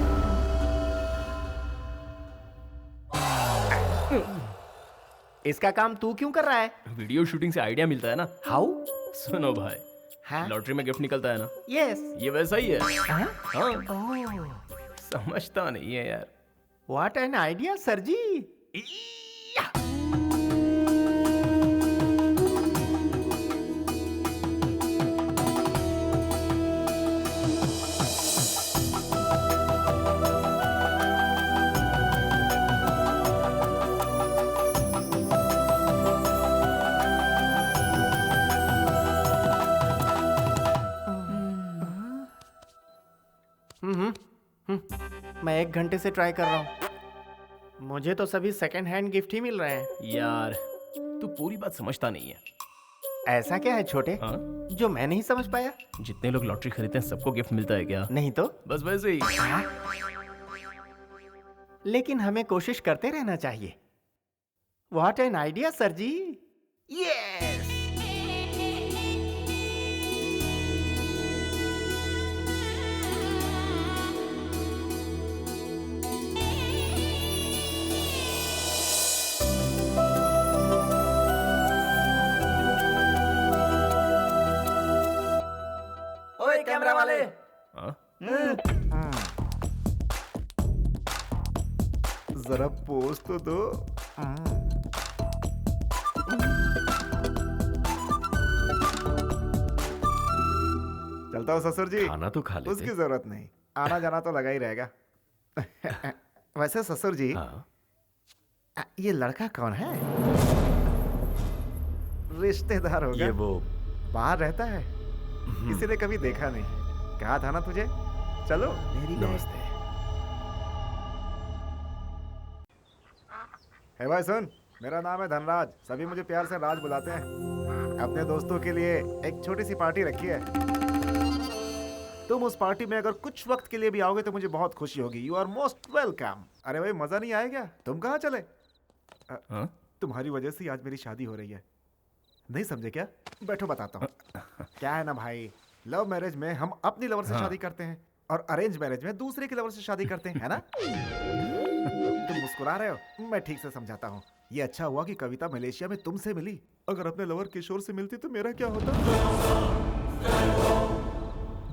इसका काम तू क्यों कर रहा है? वीडियो शूटिंग से आइडिया मिलता है ना। हाउ? सुनो भाई, हाँ? लॉटरी में गिफ्ट निकलता है ना। यस। ये वैसा ही है। हाँ? हाँ। समझता नहीं है यार। व्हाट एन आइडिया सर जी। मैं 1 घंटे से ट्राई कर रहा हूँ, मुझे तो सभी सेकंड हैंड गिफ्ट ही मिल रहे हैं। यार तू पूरी बात समझता नहीं है। ऐसा क्या है छोटे? हाँ? जो मैं नहीं समझ पाया? जितने लोग लॉटरी खरीदते हैं सबको गिफ्ट मिलता है क्या? नहीं तो बस वैसे ही। लेकिन हमें कोशिश करते रहना चाहिए। What an idea sir ji. Yes. ओए कैमरा वाले। हाँ? जरा पोज तो दो। चलता हूँ ससुर जी। खाना तो खा लेते। उसकी जरूरत नहीं, आना जाना तो लगा ही रहेगा। वैसे ससुर जी, हाँ? ये लड़का कौन है? रिश्तेदार होगा। ये वो बाहर रहता है, किसी ने कभी देखा नहीं। कहा था ना तुझे। चलो। नमस्ते। है भाई सुन, मेरा नाम है धनराज, सभी मुझे प्यार से राज बुलाते हैं। अपने दोस्तों के लिए एक छोटी सी पार्टी रखी है। तुम उस पार्टी में अगर कुछ वक्त के लिए भी आओगे तो मुझे बहुत खुशी होगी। You are most welcome. अरे भाई मजा नहीं आएगा? तुम कहाँ चले? तुम्हारी वजह से आज मेरी शादी हो रही है, नहीं समझे क्या? बैठो बताता हूँ। क्या है ना भाई, लव मैरिज में हम अपनी लवर से शादी करते हैं और अरेंज मैरिज में दूसरे की लवर से शादी करते हैं, है ना? तुम मुस्कुरा रहे हो, मैं ठीक से समझाता हूँ। ये अच्छा हुआ कि कविता मलेशिया में तुमसे मिली। अगर अपने लवर किशोर से मिलती तो मेरा क्या होता?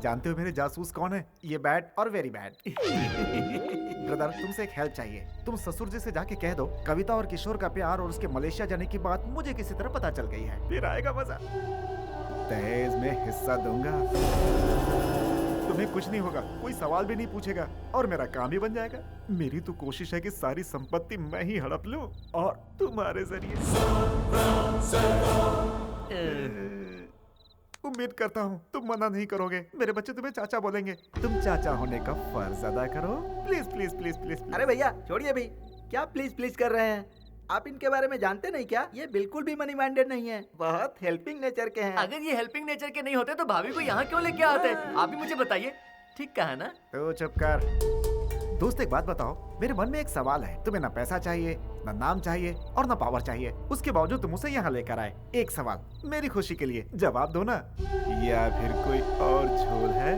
जानते हो मेरे जासूस कौन है? ये बैड और वेरी बैड। ब्रदर, तुमसे एक हेल्प चाहिए। तुम ससुर जी से जाके कह दो कविता और किशोर का प्यार और उसके मलेशिया जाने की बात मुझे किसी तरह पता चल गई है। फिर आएगा मजा। दहेज में हिस्सा दूंगा, तुम्हें कुछ नहीं होगा, कोई सवाल भी नहीं पूछेगा और मेरा काम ही बन जाएगा। मेरी तो कोशिश है कि सारी संपत्ति मैं ही हड़प लूं और तुम्हारे जरिए। उम्मीद करता हूँ तुम मना नहीं करोगे। मेरे बच्चे तुम्हें चाचा बोलेंगे। तुम चाचा होने का फर्ज अदा करो। Please please please please. अरे भैया छोड़िए भाई, क्या प्लीज प्लीज कर रहे हैं? आप इनके बारे में जानते नहीं क्या? ये बिल्कुल भी मनी माइंडेड नहीं है, बहुत हेल्पिंग नेचर के हैं। अगर ये हेल्पिंग नेचर के नहीं होते तो भाभी को यहाँ क्यों लेके आते? आप ही मुझे बताइए। ठीक कहा ना? तो चुप कर। दोस्त एक बात बताओ, मेरे मन में एक सवाल है। तुम्हें ना पैसा चाहिए, ना नाम चाहिए और ना पावर चाहिए, उसके बावजूद तुम उसे यहाँ लेकर आए। एक सवाल मेरी खुशी के लिए जवाब दो ना, या फिर कोई और झोल है?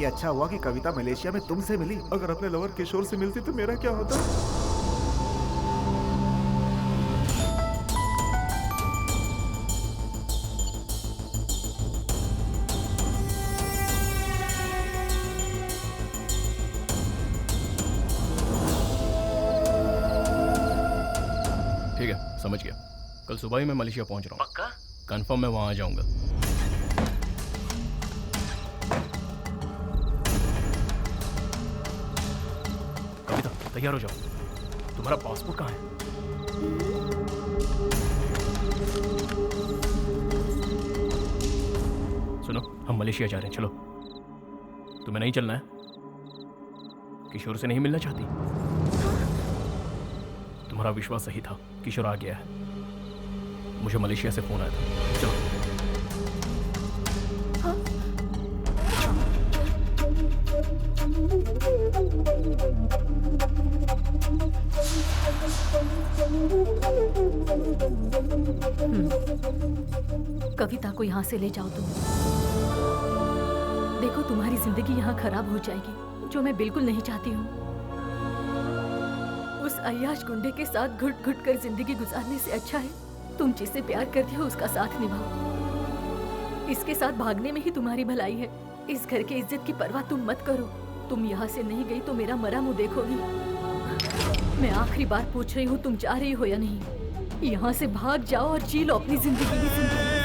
ये अच्छा हुआ कि कविता मलेशिया में तुमसे मिली। अगर अपने लवर किशोर से मिलती तो मेरा क्या होता? ठीक है, समझ गया। कल सुबह ही मैं मलेशिया पहुंच रहा हूँ। पक्का? कंफर्म मैं वहां आ जाऊंगा। कविता, तैयार हो जाओ। तुम्हारा पासपोर्ट कहाँ है? सुनो, हम मलेशिया जा रहे हैं, चलो। तुम्हें नहीं चलना है? किशोर से नहीं मिलना चाहती? तुम्हारा विश्वास सही था, किशोर आ गया है। मुझे मलेशिया से फोन आया था। चलो। कविता को यहाँ से ले जाओ तुम। देखो तुम्हारी जिंदगी यहाँ खराब हो जाएगी, जो मैं बिल्कुल नहीं चाहती हूँ। उस अय्याश गुंडे के साथ घुट घुट कर जिंदगी गुजारने से अच्छा है तुम जिससे प्यार करती हो उसका साथ निभाओ। इसके साथ भागने में ही तुम्हारी भलाई है। इस घर की इज्जत की परवाह तुम मत करो। तुम यहाँ से नहीं गई तो मेरा मरा मुंह देखोगी। मैं आखिरी बार पूछ रही हूँ, तुम जा रही हो या नहीं? यहाँ से भाग जाओ और जी लो अपनी जिंदगी की जिंदगी।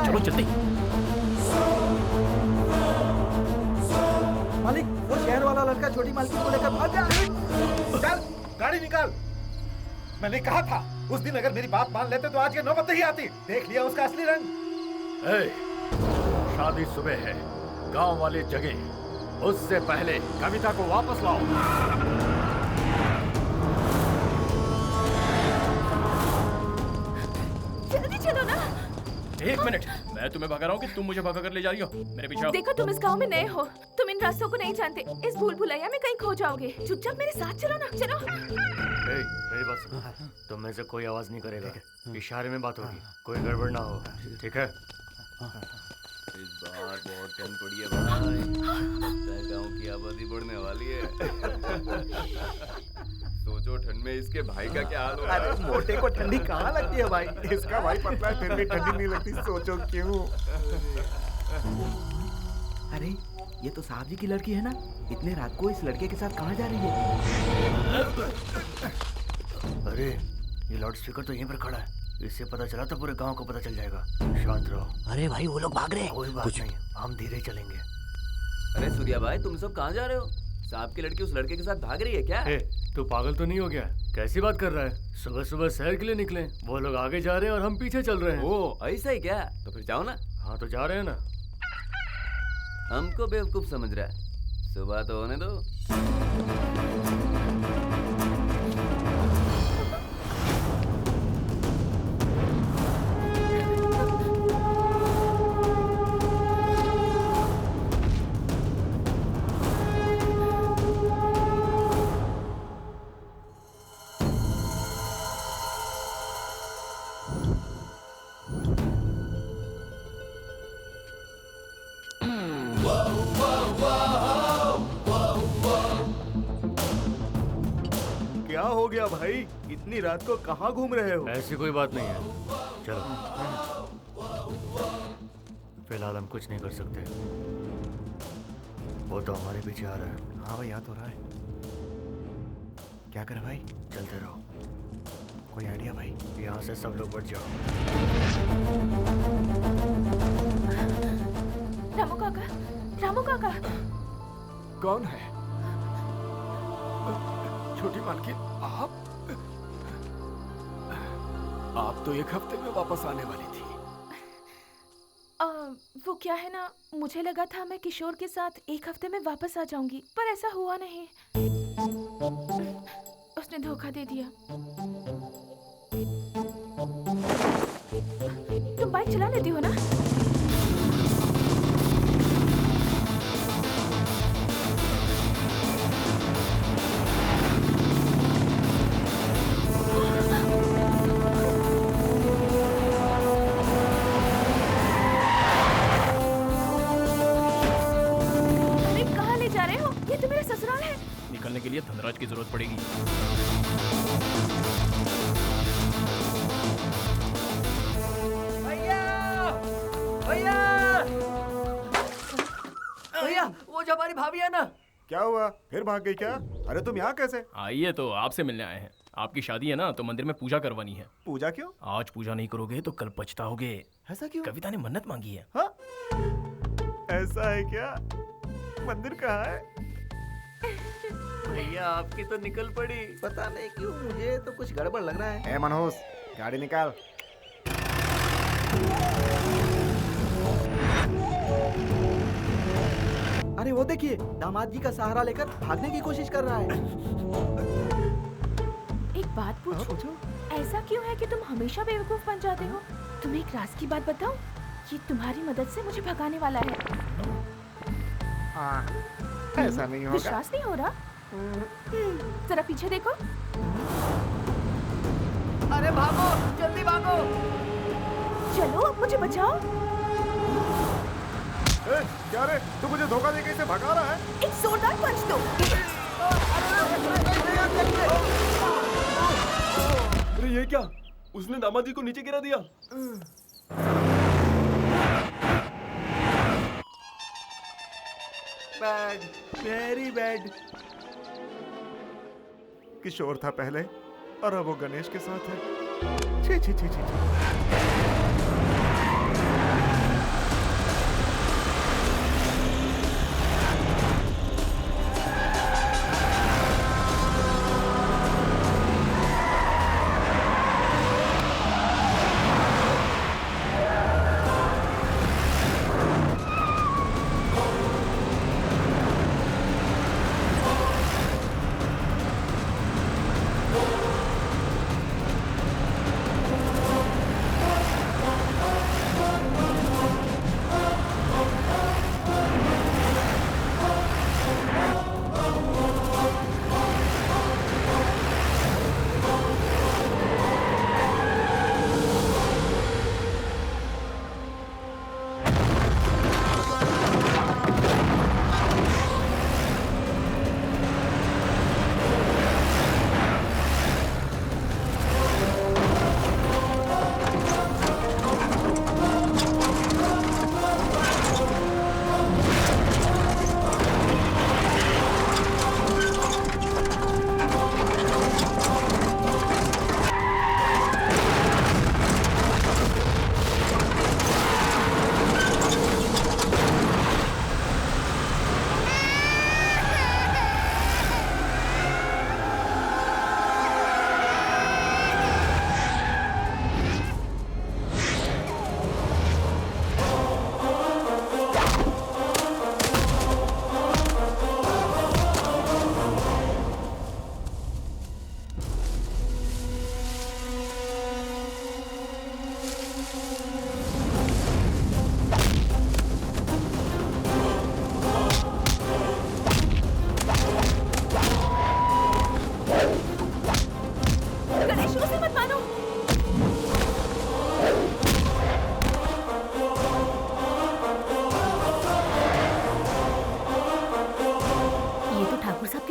चलो जल्दी। मालिक, वो शहर वाला लड़का छोटी मालकिन को लेकर भाग गया। निकाल, गाड़ी निकाल। मैंने कहा था उस दिन अगर मेरी बात मान लेते तो आज ये नौबत नहीं आती। देख लिया उसका असली रंग। ए, शादी सुबह है, गांव वाले जगह। उससे पहले कविता को वापस लाओ। जल्दी चलो ना। एक मिनट, मैं तुम्हें भगा रहा हूँ कि तुम मुझे भगा कर ले जा रही हो? मेरे पीछे आओ। देखो तुम इस गांव में नए हो, तुम इन रास्तों को नहीं जानते। इस भूल भुलैया में कहीं खो जाओगे। चुपचाप मेरे साथ चलो ना, चलो। मेरी बात सुनो, तुम में से कोई आवाज नहीं करेगा। इशारे में बात होगी, कोई गड़बड़ ना हो, ठीक है? इस बार बहुत ठंड पड़ी है भाई। गांव की आबादी बढ़ने वाली है। सोचो ठंड में इसके भाई का क्या हाल होगा। अरे मोटे को ठंडी कहाँ लगती है भाई? इसका भाई पतला है फिर भी ठंडी नहीं लगती। सोचो क्यों? अरे ये तो साहब जी की लड़की है ना? इतने रात को इस लड़के के साथ कहाँ जा रही है? अरे ये लाउड स्पीकर तो यहीं पर खड़ा है। इससे पता चला तो पूरे गांव को पता चल जाएगा। शांत रहो। अरे भाई वो लोग भाग रहे हैं। कोई बात नहीं, हम धीरे चलेंगे। अरे सूर्या भाई, तुम सब कहाँ जा रहे हो? साहब की लड़की उस लड़के के साथ भाग रही है क्या? तू पागल तो नहीं हो गया? कैसी बात कर रहा है? सुबह सुबह शहर के लिए निकले, वो लोग आगे जा रहे हैं और हम पीछे चल रहे हैं। ओ ऐसा ही क्या? तो फिर जाओ ना। हाँ तो जा रहे हैं ना। हमको बेवकूफ समझ रहा है? सुबह तो होने दो। क्या हो गया भाई? इतनी रात को कहाँ घूम रहे हो? ऐसी कोई बात नहीं है, चलो। फिलहाल हम कुछ नहीं कर सकते। वो तो हमारे पीछे आ रहा है। हाँ भाई, याद हो रहा है। क्या करे भाई? चलते रहो। कोई आइडिया भाई? यहाँ से सब लोग बच जाओ। रामू काका, रामू काका। कौन है? छोटी मालकिन, आप तो एक हफ्ते में वापस आने वाली थी। वो क्या है ना, मुझे लगा था मैं किशोर के साथ एक हफ्ते में वापस आ जाऊंगी, पर ऐसा हुआ नहीं। उसने धोखा दे दिया। तुम बाइक चला लेती हो ना? निकलने के लिए धनराज की जरूरत पड़ेगी। भैया, भैया, भैया, वो जो हमारी भाभी है ना। क्या हुआ? फिर भाग गई क्या? अरे तुम यहाँ कैसे? आइए, तो आपसे मिलने आए हैं। आपकी शादी है ना, तो मंदिर में पूजा करवानी है। पूजा क्यों? आज पूजा नहीं करोगे तो कल पछताओगे। ऐसा क्यों? कविता ने मन्नत मांगी है। हाँ? ऐसा है क्या? मंदिर कहाँ है? भैया आपकी तो निकल पड़ी। पता नहीं क्यों, मुझे तो कुछ गड़बड़ लग रहा है। ए मनोज, गाड़ी निकाल। अरे वो देखिए, दामाद जी का सहारा लेकर भागने की कोशिश कर रहा है। एक बात पूछूं? ऐसा क्यों है कि तुम हमेशा बेवकूफ बन जाते हो? तुम्हें एक राज की बात बताऊं? ये तुम्हारी मदद से मुझे भगाने वाला है। ऐसा नहीं होगा। विश्वास नहीं हो रहा? जरा पीछे देखो। अरे भागो, जल्दी भागो। चलो अब मुझे बचाओ। क्या रे, तू मुझे धोखा देके इसे भगा रहा है? एक जोरदार पंच दो। अरे ये क्या? उसने दामाद जी को नीचे गिरा दिया। Bad, very bad. किशोर था पहले और अब वो गणेश के साथ है। छी छी छी छी छी।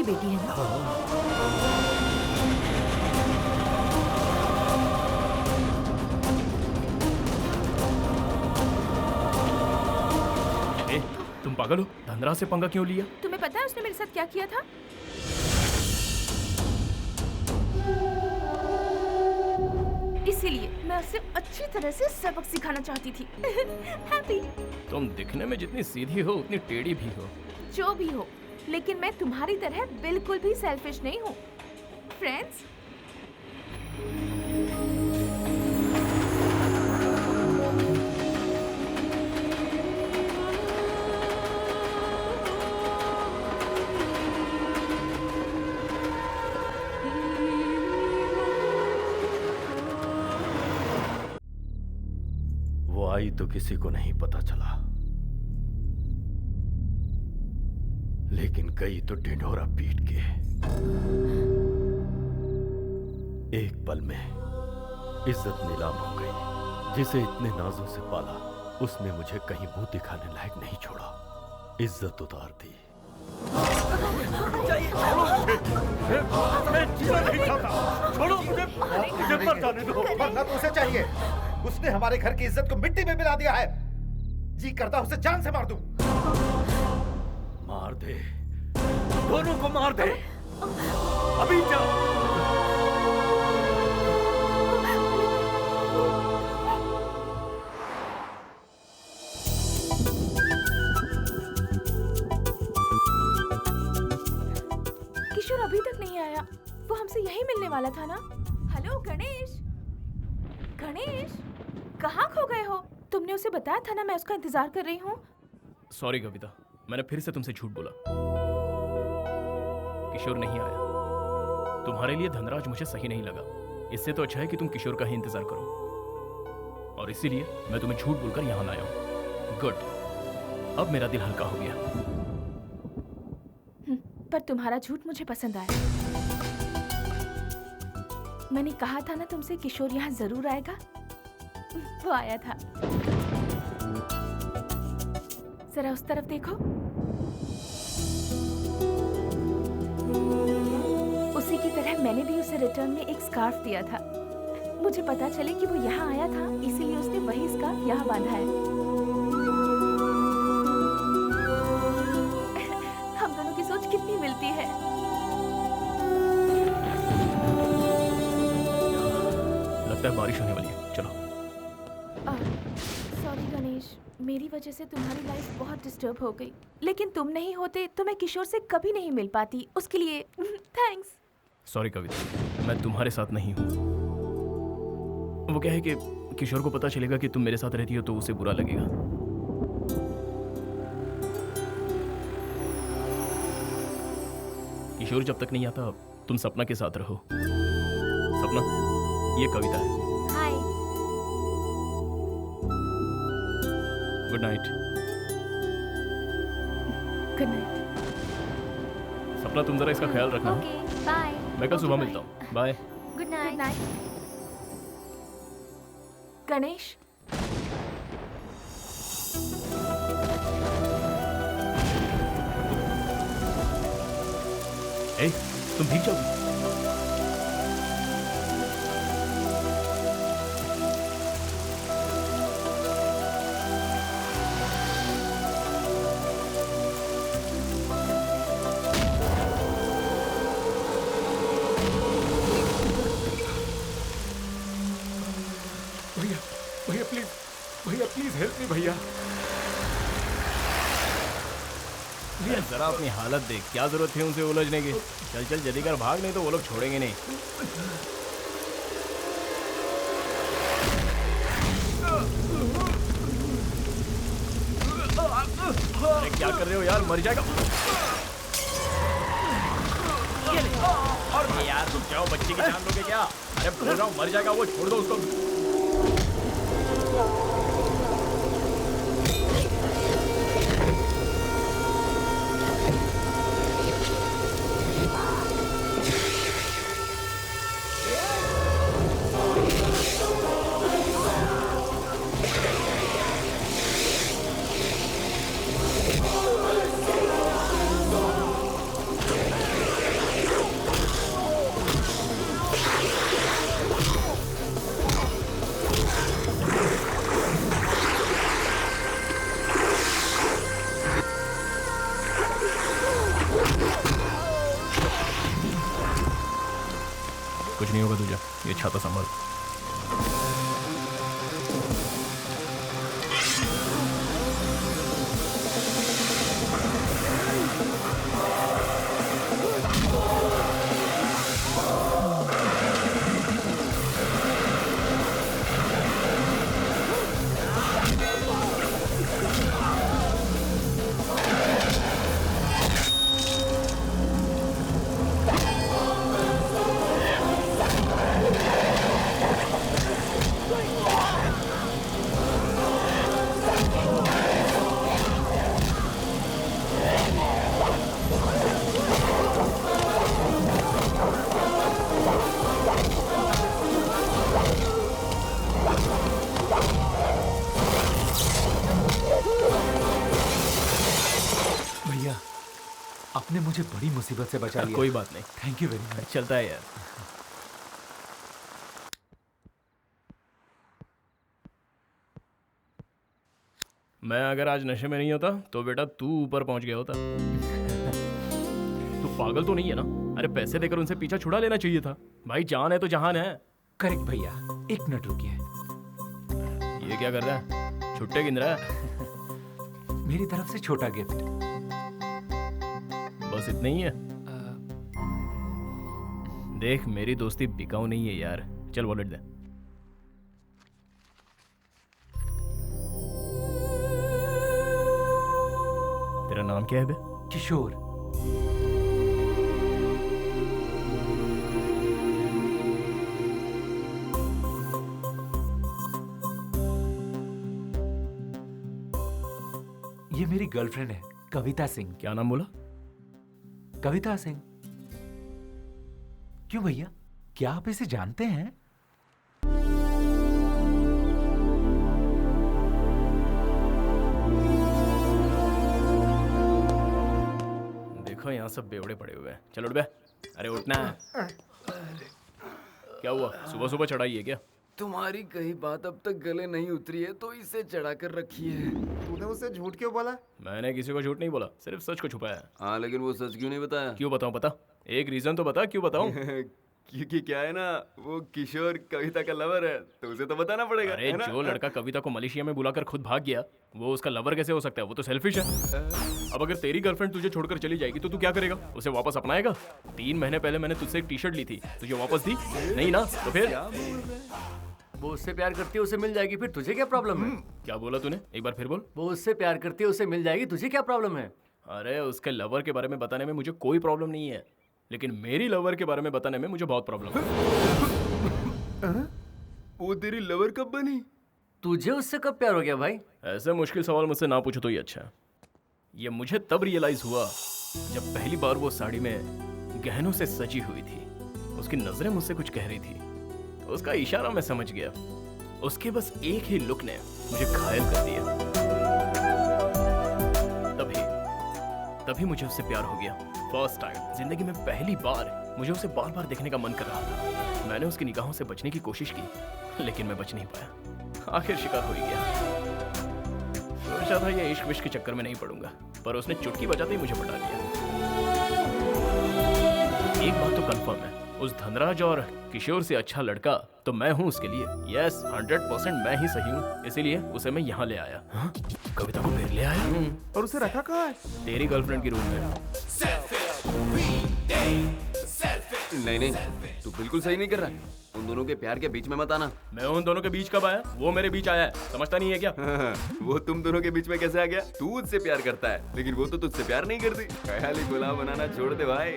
बेटी है ना? ए, तुम पागल हो? धनराज से पंगा क्यों लिया? तुम्हें पता है उसने मेरे साथ क्या किया था? इसीलिए मैं उसे अच्छी तरह से सबक सिखाना चाहती थी। हैप्पी। तुम दिखने में जितनी सीधी हो उतनी टेढ़ी भी हो। जो भी हो, लेकिन मैं तुम्हारी तरह बिल्कुल भी सेल्फिश नहीं हूँ। फ्रेंड्स, वो आई तो किसी को नहीं पता चला, लेकिन गई तो ढिंढोरा पीट के। एक पल में इज्जत नीलाम हो गई। जिसे इतने नाजों से पाला, उसने मुझे कहीं मुंह दिखाने लायक नहीं छोड़ा, इज्जत उतार दी। छोड़ो मुझे, मुझे मर जाने दो। मरना तो उसे चाहिए, उसने हमारे घर की इज्जत को मिट्टी में मिला दिया है। जी करता उसे जान से मार दूं। मार दे, दोनों को मार दे, अभी जाओ। किशोर अभी तक नहीं आया। वो हमसे यही मिलने वाला था ना? हेलो गणेश, गणेश कहाँ खो गए हो? तुमने उसे बताया था ना मैं उसका इंतजार कर रही हूँ। सॉरी कविता, मैंने फिर से तुमसे झूठ बोला। किशोर नहीं आया। तुम्हारे लिए धनराज मुझे सही नहीं लगा। इससे तो अच्छा है कि तुम किशोर का ही इंतजार करो, और इसीलिए मैं तुम्हें झूठ बोलकर यहां लाया हूं। गुड, अब मेरा दिल हल्का हो गया। पर तुम्हारा झूठ मुझे पसंद आया। मैंने कहा था ना तुमसे किशोर यहाँ जरूर आएगा। वो आया था। जरा उस तरफ देखो। उसी की तरह मैंने भी उसे रिटर्न में एक स्कार्फ दिया था। मुझे पता चले कि वो यहाँ आया था, इसीलिए उसने वही स्कार्फ यहाँ बांधा है। हम दोनों की सोच कितनी मिलती है। लगता है बारिश होने वाली है। चलो। सॉरी गणेश, मेरी वजह से तुम्हारी लाइफ बहुत डिस्टर्ब हो गई। लेकिन तुम नहीं होते तो मैं किशोर से कभी नहीं मिल पाती। उसके लिए थैंक्स। सॉरी कविता, मैं तुम्हारे साथ नहीं हूँ। वो क्या है कि किशोर को पता चलेगा कि तुम मेरे साथ रहती हो तो उसे बुरा लगेगा। किशोर जब तक नहीं आता तुम सपना के साथ रहो। सपना, ये कविता है। Hi. Good night. Good night. Sapna, तुम जरा इसका ख्याल रखना। Okay, bye. मैं कल सुबह मिलता हूँ। बाय। Good night. गणेश, ए, तुम भीग जाओगी। भैया, भैया प्लीज हेल्प मी भैया। भैया जरा अपनी हालत देख, क्या जरूरत है उनसे उलझने की। चल चल जल्दी कर, भाग, नहीं तो वो लोग छोड़ेंगे नहीं। अरे क्या कर रहे हो यार, मर जाएगा। और यार तुम जाओ, बच्चे की जान लोगे क्या? अरे बोल रहा हूँ मर जाएगा वो, छोड़ दो उसको। कुछ नहीं होगा तुझे, ये छाता संभाल। भैया, आपने मुझे बड़ी मुसीबत से बचा लिया। कोई बात नहीं, थैंक यू वेरी मच। चलता है यार। मैं अगर आज नशे में नहीं होता तो बेटा तू ऊपर पहुंच गया होता। तू पागल तो नहीं है ना? अरे पैसे देकर उनसे पीछा छुड़ा लेना चाहिए था। भाई जान है तो जहान है। करेक्ट भैया, एक मिनट रुकिए। ये क्या कर रहा है? छुट्टे गिन रहा है? मेरी तरफ से छोटा गिफ्ट। बस इतना ही है? देख मेरी दोस्ती बिकाऊ नहीं है यार। चल वॉलेट दे। तेरा नाम क्या है बे? किशोर। ये मेरी गर्लफ्रेंड है, कविता सिंह। क्या नाम बोला? कविता सिंह। क्यों भैया, क्या आप इसे जानते हैं? देखो यहाँ सब बेवड़े पड़े हुए हैं। चलो उठ बे। अरे उठना है। क्या हुआ, सुबह सुबह चढ़ाई है क्या? तुम्हारी कही बात अब तक गले नहीं उतरी है तो इसे चढ़ा कर रखी है। तूने उसे झूठ क्यों बोला? मैंने किसी को झूठ नहीं बोला, सिर्फ सच को छुपाया। हाँ, लेकिन वो सच क्यों नहीं बताया? क्यों बताऊं? बता, एक रीजन तो बता, क्यों बताऊं? क्योंकि क्या है ना, वो किशोर कविता का लवर है, तो उसे तो बताना पड़ेगा। अरे है ना? जो लड़का कविता को मलेशिया में बुलाकर खुद भाग गया, वो उसका लवर कैसे हो सकता है? वो तो सेल्फिश है। अब अगर तेरी गर्लफ्रेंड तुझे छोड़कर चली जाएगी तो तू क्या करेगा? उसे वापस अपनाएगा? 3 महीने पहले मैंने तुझसे एक टी शर्ट ली थी, तुझे वापस दी नहीं ना? तो फिर वो उससे प्यार करती है, उसे मिल जाएगी, फिर तुझे क्या प्रॉब्लम है? क्या बोला तूने? एक बार फिर बोल। वो उससे प्यार करती है, उसे मिल जाएगी, तुझे क्या प्रॉब्लम है? अरे उसके लवर के बारे में बताने में मुझे कोई प्रॉब्लम नहीं है, लेकिन मेरी लवर के बारे में बताने में मुझे बहुत प्रॉब्लम है। वो तेरी लवर कब बनी? तुझे उससे कब प्यार हो गया भाई? ऐसे मुश्किल सवाल मुझसे ना पूछो तो ही अच्छा है। ये मुझे तब रियलाइज हुआ जब पहली बार वो साड़ी में गहनों से सजी हुई थी। उसकी नजरें मुझसे कुछ कह रही थी, उसका इशारा मैं समझ गया। उसके बस एक ही लुक ने मुझे घायल कर दिया। तभी मुझे उससे प्यार हो गया। फर्स्ट टाइम जिंदगी में पहली बार मुझे उसे बार बार देखने का मन कर रहा था। मैंने उसकी निगाहों से बचने की कोशिश की, लेकिन मैं बच नहीं पाया। आखिर शिकार हो ही गया। सोचा था ये इश्क विश्क के चक्कर में नहीं पड़ूंगा, पर उसने चुटकी बजाते ही मुझे पटा लिया। एक बात तो कंफर्म है, उस धनराज और किशोर से अच्छा लड़का तो मैं हूँ उसके लिए। यस, 100% मैं ही सही हूँ, इसीलिए उसे मैं यहाँ ले आया। हाँ? कविता को फिर ले आया। और उसे रखा कहाँ है? तेरी गर्लफ्रेंड की रूम में। नहीं, तू बिल्कुल सही नहीं कर रहा है। उन दोनों के प्यार के बीच में मत आना। मैं उन दोनों के बीच कब आया? वो मेरे बीच आया है, समझता नहीं है क्या? वो तुम दोनों के बीच में कैसे आ गया? तू उससे प्यार करता है, लेकिन वो तो तुझसे प्यार नहीं करती। ख्याली गुलाम बनाना छोड़ दे भाई।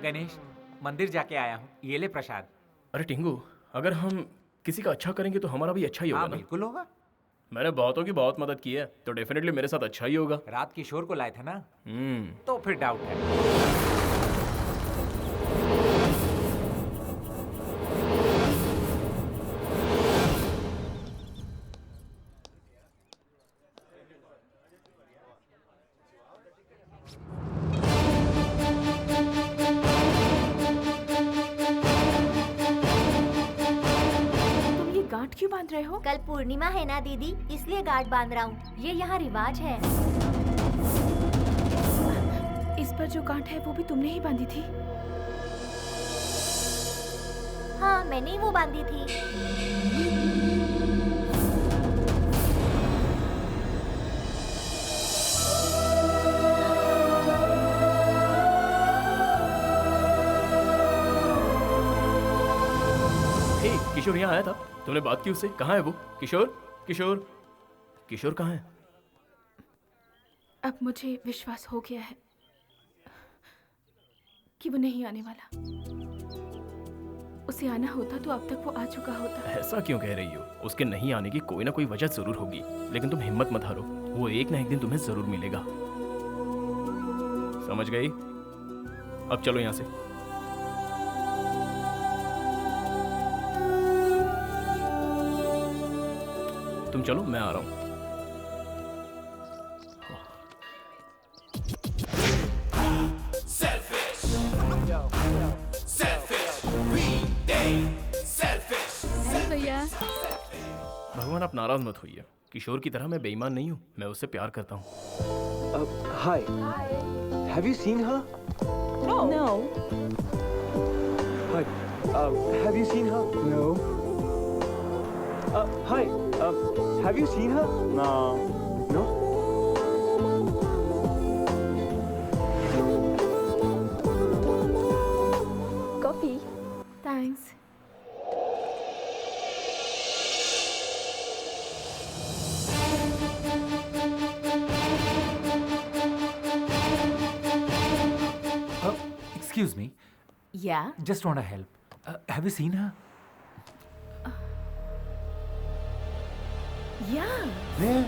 गणेश, मंदिर जाके आया हूँ, ये ले प्रसाद। अरे टिंगू, अगर हम किसी का अच्छा करेंगे तो हमारा भी अच्छा ही होगा हाँ, ना? बिल्कुल होगा। मैंने बहुतों की बहुत मदद की है, तो डेफिनेटली मेरे साथ अच्छा ही होगा। रात किशोर को लाए थे ना, तो फिर डाउट है। गांठ क्यों बांध रहे हो? कल पूर्णिमा है ना दीदी, इसलिए गांठ बांध रहा हूँ। ये यहाँ रिवाज है। इस पर जो गांठ है वो भी तुमने ही बांधी थी? हाँ, मैंने ही वो बांधी थी। किशोर यहाँ आया था? तुमने बात की उससे? कहाँ है वो? किशोर किशोर किशोर कहाँ है? अब मुझे विश्वास हो गया है कि वो नहीं आने वाला। उसे आना होता तो अब तक वो आ चुका होता। ऐसा क्यों कह रही हो? उसके नहीं आने की कोई ना कोई वजह जरूर होगी, लेकिन तुम हिम्मत मत हारो, वो एक ना एक दिन तुम्हें जरूर मिलेगा। समझ गई? अब चलो यहाँ से। तुम चलो, मैं आ रहा हूँ। भैया, भगवान आप नाराज मत होइए। किशोर की तरह मैं बेईमान नहीं हूँ, मैं उससे प्यार करता हूँ। Hi. Have you seen her? No. Hi. Have you seen her? No. Hi. Have you seen her? No. No? Coffee. Thanks. Yeah. Just want to help. Have you seen her? Yeah. Where?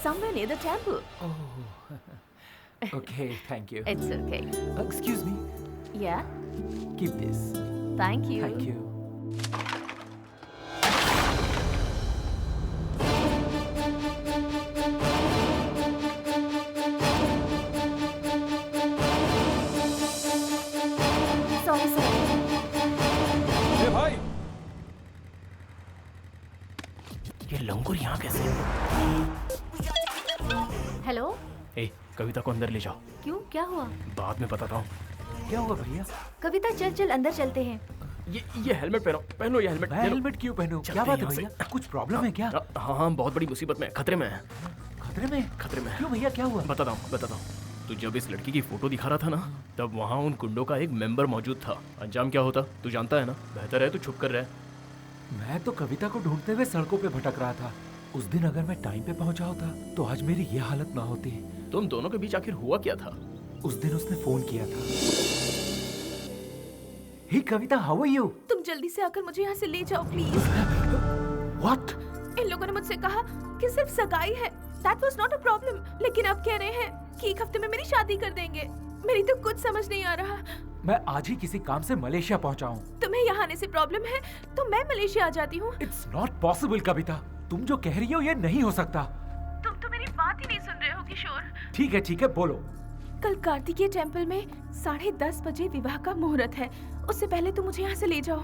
Somewhere near the temple. Oh. Okay, thank you. It's okay. Excuse me. Yeah. Keep this. Thank you. Thank you. Sorry, sir. ए भाई ये लंगूर यहाँ कैसे? Hello, ए, कविता को अंदर ले जाओ। क्यों, क्या हुआ? बाद में बताता हूँ। क्या हुआ भैया? कविता चल चल अंदर चलते हैं। ये हेलमेट पहन लो ये हेलमेट। मैं हेलमेट क्यों पहनूं? क्या बात है भैया? कुछ प्रॉब्लम है क्या? हाँ, बहुत बड़ी मुसीबत में, खतरे में है। खतरे में? खतरे में। क्यों भैया, क्या हुआ? बताता हूँ। तू जब इस लड़की की फोटो दिखा रहा था ना, तब वहाँ उन गुंडों का एक मेंबर मौजूद था। अंजाम क्या होता तू जानता है ना? बेहतर है तू छुप कर रहे। मैं तो कविता को ढूंढते हुए सड़कों पे भटक रहा था। उस दिन अगर मैं टाइम पे पहुंचा होता तो आज मेरी ये हालत ना होती। तुम दोनों के बीच आखिर हुआ क्या था? उस दिन उसने फोन किया था। हे कविता, हाउ आर यू? तुम जल्दी से आकर मुझे यहाँ से ले जाओ प्लीज। व्हाट? इन लोगों ने मुझसे कहा कि सिर्फ सगाई है। That was not a problem. लेकिन अब कह रहे हैं कि एक हफ्ते में मेरी शादी कर देंगे। मेरी तो कुछ समझ नहीं आ रहा। मैं आज ही किसी काम से मलेशिया पहुंचा हूँ। तुम्हें यहाँ आने से प्रॉब्लम है तो मैं मलेशिया आ जाती हूँ। इट्स नॉट पॉसिबल कविता, तुम जो कह रही हो ये नहीं हो सकता। तुम तो मेरी बात ही नहीं सुन रहे हो किशोर। ठीक है, बोलो। कल कार्तिकेय टेम्पल में 10:30 बजे विवाह का मुहूर्त है। उससे पहले तुम मुझे यहाँ से ले जाओ।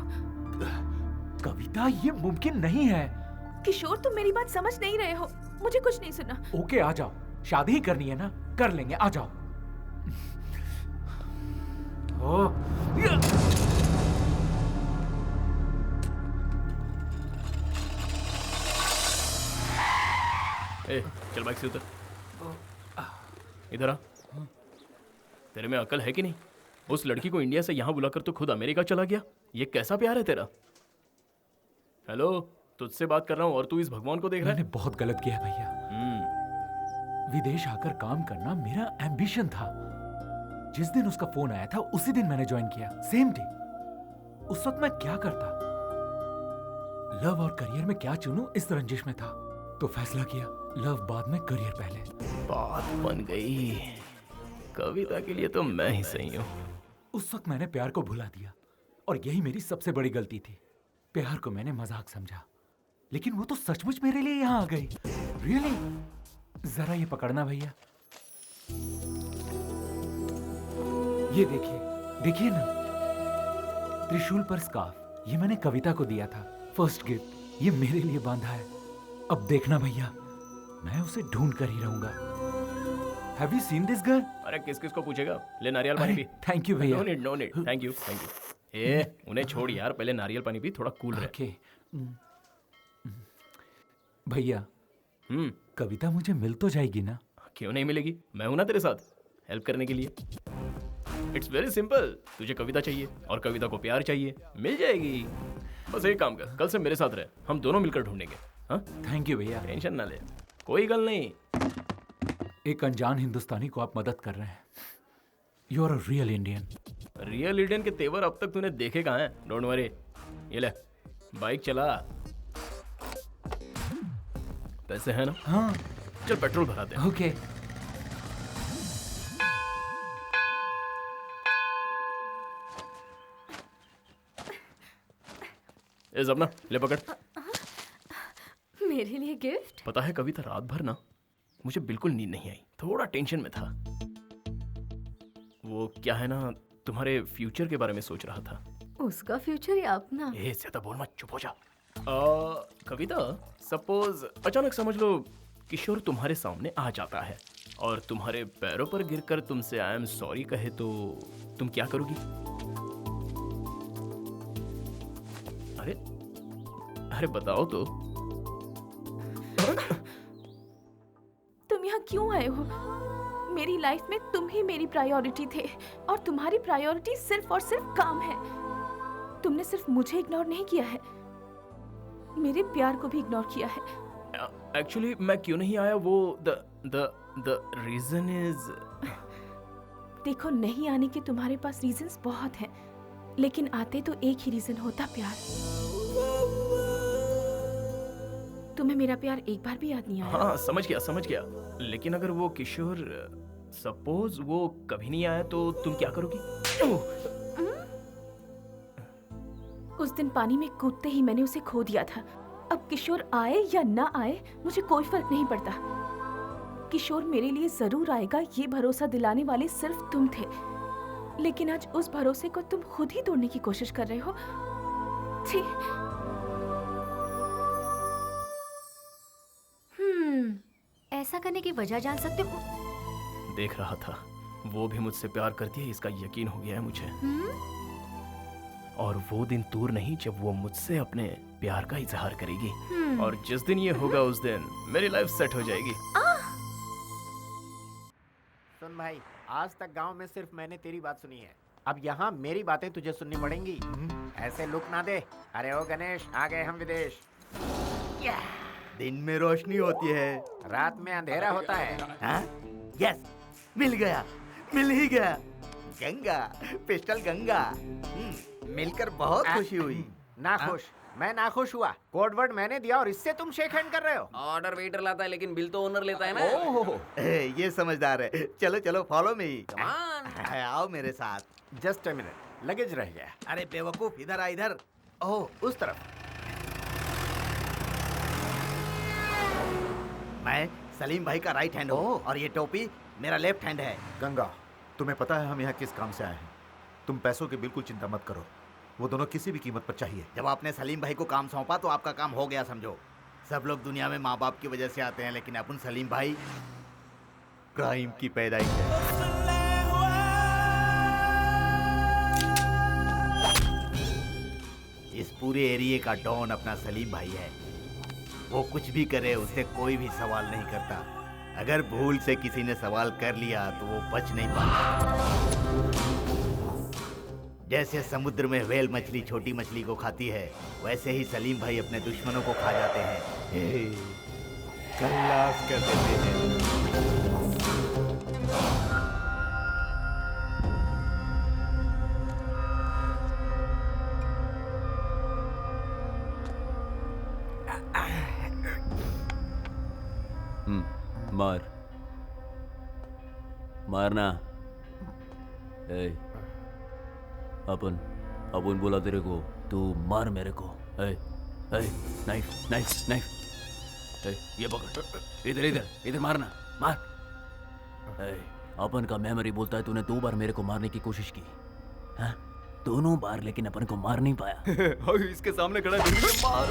कविता, ये मुमकिन नहीं है। किशोर, तुम मेरी बात समझ नहीं रहे हो। मुझे कुछ नहीं सुना। ओके, आ जाओ। शादी ही करनी है ना, कर लेंगे, आ जाओ। ए, चल बाइक से उतर। इधर आ। तेरे में अकल है कि नहीं? उस लड़की को इंडिया से यहाँ बुलाकर तो खुद अमेरिका चला गया। ये कैसा प्यार है तेरा? हेलो, तुझसे बात कर रहा हूँ और तू इस भगवान को देख रहा है? मैंने बहुत गलत किया भैया। विदेश आकर काम करना मेरा एम्बिशन था। जिस दिन उसका फोन आया था उसी दिन मैंने ज्वाइन किया, सेम डे। उस वक्त मैं क्या करता, लव और करियर में क्या चुनूं, इस रंजिश में था। तो फैसला किया, लव बाद में, करियर पहले। बात बन गई। कविता के लिए तो मैं ही सही हूँ। उस वक्त मैंने प्यार को भुला दिया और यही मेरी सबसे बड़ी गलती थी। प्यार को मैंने मजाक समझा, लेकिन वो तो सचमुच मेरे लिए यहाँ आ गई। रियली? जरा ये पकड़ना भैया। ये देखिए ना, त्रिशूल पर स्कार्फ। ये मैंने कविता को दिया था, फर्स्ट गिफ्ट। ये मेरे लिए बांधा है। अब देखना भैया, मैं उसे ढूंढ कर ही रहूंगा। Have you seen this girl? अरे किस को पूछेगा? ले नारियल पानी पी। थैंक यू भैया। No need, thank you. ए, उन्हें छोड़ यार, पहले नारियल पानी पी, थोड़ा कूल रहे। ओके। भैया, कविता मुझे मिल तो जाएगी ना? क्यों नहीं मिलेगी? मैं हूं ना तेरे साथ हेल्प करने के लिए। It's very simple. तुझे कविता चाहिए और कविता को प्यार चाहिए, मिल जाएगी। बस एक काम कर, कल से मेरे साथ रहे, हम दोनों मिलकर ढूंढेंगे। हाँ? थैंक यू भैया। टेंशन ना ले, कोई गल नहीं। एक अनजान हिंदुस्तानी को आप मदद कर रहे हैं। You are a real Indian. Real Indian के तेवर अब तक तूने देखे कहाँ हैं? Don't worry. ये ले, बाइक चला। पैसे हैं ना? हाँ। चल पेट्रोल भराते हैं। ओके। ए ज़बना, ले पकड़। मेरे लिए गिफ्ट? पता है कविता, रात भर ना मुझे बिल्कुल नींद नहीं आई, थोड़ा टेंशन में था। वो क्या है ना, तुम्हारे फ्यूचर के बारे में सोच रहा था। उसका फ्यूचर या अपना? ए ज्यादा बोल मत, चुप हो जा। कविता, सपोज अचानक समझ लो किशोर तुम्हारे सामने आ जाता है और तुम्हारे पैरों पर गिरकर तुमसे आई एम सॉरी कहे तो तुम क्या करोगी? अरे अरे बताओ तो। तुम यहाँ क्यों आए हो? मेरी लाइफ में तुम ही मेरी प्रायोरिटी थे और तुम्हारी प्रायोरिटी सिर्फ और सिर्फ काम है। तुमने सिर्फ मुझे इग्नोर नहीं किया है, मेरे प्यार को भी इग्नोर किया है। एक्चुअली मैं क्यों नहीं आया, वो द रीजन इज। देखो, नहीं आने के तुम्हारे पास रीजंस बहुत हैं, लेकिन आते तो एक ही रीजन होता, प्यार। तुम्हें मेरा प्यार एक बार भी याद नहीं आया? हाँ समझ गया। लेकिन अगर वो किशोर, सपोज वो कभी नहीं आया तो तुम क्या करोगी? उस दिन पानी में कूदते ही मैंने उसे खो दिया था। अब किशोर आए या ना आए मुझे कोई फर्क नहीं पड़ता। किशोर मेरे लिए जरूर आएगा, ये भरोसा दिलाने वाले सिर्फ तुम थे। लेकिन आज उस भरोसे को तुम खुद ही तोड़ने की कोशिश कर रहे हो। छी। ऐसा करने की वजह जान सकते हो? देख रहा था, वो भी मुझसे प्यार करती है, इसका यकीन हो गया है मुझे। और वो दिन दूर नहीं जब वो मुझसे अपने प्यार का इजहार करेगी। और जिस दिन ये होगा उस दिन मेरी लाइफ सेट हो जाएगी। सुन भाई, आज तक गांव में सिर्फ मैंने तेरी बात सुनी है, अब यहाँ मेरी बातें तुझे सुननी पड़ेंगी। ऐसे लुक ना दे। अरे ओ गणेश, आ गए हम विदेश। दिन में रोशनी होती है, रात में अंधेरा होता है। हाँ? यस, मिल ही गया। गंगा, पिस्टल गंगा। मिलकर बहुत खुशी हुई। ना खुश? मैं ना खुश हुआ। कोड वर्ड मैंने दिया और इससे तुम शेक हैंड कर रहे हो। ऑर्डर वेटर लाता है लेकिन बिल तो ओनर लेता है ना। ओहो, ये समझदार है। चलो चलो, फॉलो मी। आओ मेरे साथ। जस्ट अ मिनट, लगेज रह गया। अरे बेवकूफ, इधर आ इधर। ओह, उस तरफ। मैं सलीम भाई का राइट हैंड हूँ और ये टोपी मेरा लेफ्ट हैंड है। गंगा, तुम्हें पता है हम यहाँ किस काम से आए हैं? तुम पैसों की बिल्कुल चिंता मत करो, वो दोनों किसी भी कीमत पर चाहिए। जब आपने सलीम भाई को काम सौंपा तो आपका काम हो गया समझो। सब लोग दुनिया में माँ बाप की वजह से आते हैं, लेकिन अपन सलीम भाई क्राइम की पैदाइश है। इस पूरे एरिया का डॉन अपना सलीम भाई है। वो कुछ भी करे उससे कोई भी सवाल नहीं करता। अगर भूल से किसी ने सवाल कर लिया तो वो बच नहीं पाता। जैसे समुद्र में व्हेल मछली छोटी मछली को खाती है, वैसे ही सलीम भाई अपने दुश्मनों को खा जाते हैं। खल्लास कर देते हैं। मारना। अपन बोला तेरे को, तू मार मेरे को। नाइफ नाइफ नाइफ, ये पकड़, इधर मारना, मार। अपन का मेमोरी बोलता है तूने 2 बार मेरे को मारने की कोशिश की, हाँ? दोनों बार, लेकिन अपन को मार नहीं पाया। इसके सामने खड़ा है, मार।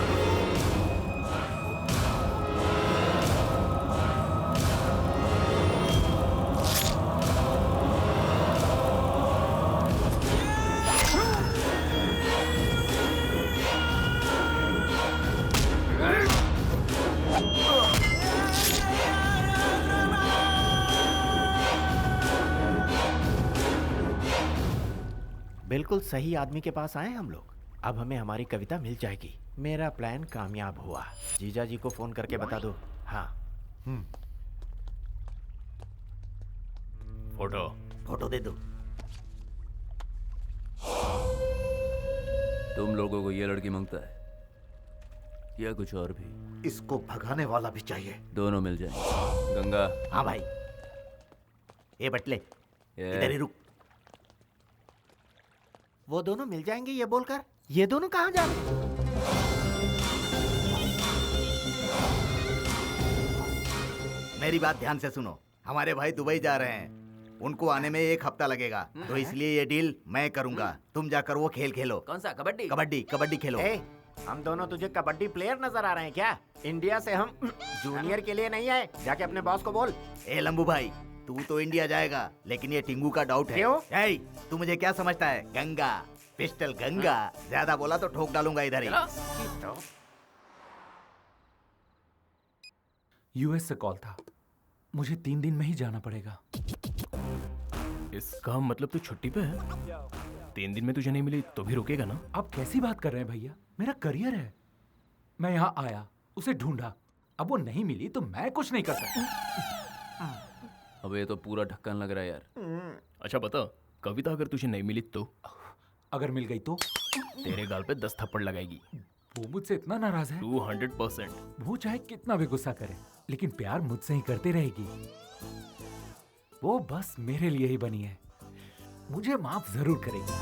बिल्कुल सही आदमी के पास आए हम लोग। अब हमें हमारी कविता मिल जाएगी। मेरा प्लान कामयाब हुआ। जीजा जी को फोन करके बता दो। हाँ। फोटो दे दो। तुम लोगों को ये लड़की मांगता है या कुछ और भी? इसको भगाने वाला भी चाहिए। दोनों मिल जाए। गंगा। हाँ भाई। ये बटले, इधर ही रुक। वो दोनों मिल जाएंगे ये बोलकर ये दोनों कहाँ जा रहे? मेरी बात ध्यान से सुनो। हमारे भाई दुबई जा रहे हैं, उनको आने में 1 हफ्ता लगेगा, तो इसलिए ये डील मैं करूंगा। तुम जाकर वो खेल खेलो। कौन सा? कबड्डी? कबड्डी खेलो। हम दोनों तुझे कबड्डी प्लेयर नजर आ रहे हैं क्या? इंडिया से हम जूनियर के लिए नहीं आए। जाके अपने बॉस को बोल। लंबू भाई, तू तो इंडिया जाएगा, लेकिन ये टिंगू का डाउट है। क्यों? तू मुझे क्या समझता है? गंगा, पिस्टल गंगा। ज्यादा बोला तो ठोक डालूंगा इधर ही। यूएस से कॉल था, मुझे 3 दिन में ही जाना पड़ेगा। इसका मतलब तू छुट्टी पे है? 3 दिन में तुझे नहीं मिली तो भी रुकेगा ना? आप कैसी बात कर रहे हैं भैया? मेरा करियर है। मैं यहाँ आया, उसे ढूंढा, अब वो नहीं मिली तो मैं कुछ नहीं कर सकता। अब ये तो पूरा ढक्कन लग रहा है यार। अच्छा बता, कविता अगर तुझे नहीं मिली तो? अगर मिल गई तो? तेरे गाल पे 10 थप्पड़ लगाएगी। वो मुझसे इतना नाराज है? 200%। वो चाहे कितना भी गुस्सा करे, लेकिन प्यार मुझसे ही करती रहेगी। वो बस मेरे लिए ही बनी है, मुझे माफ जरूर करेगी।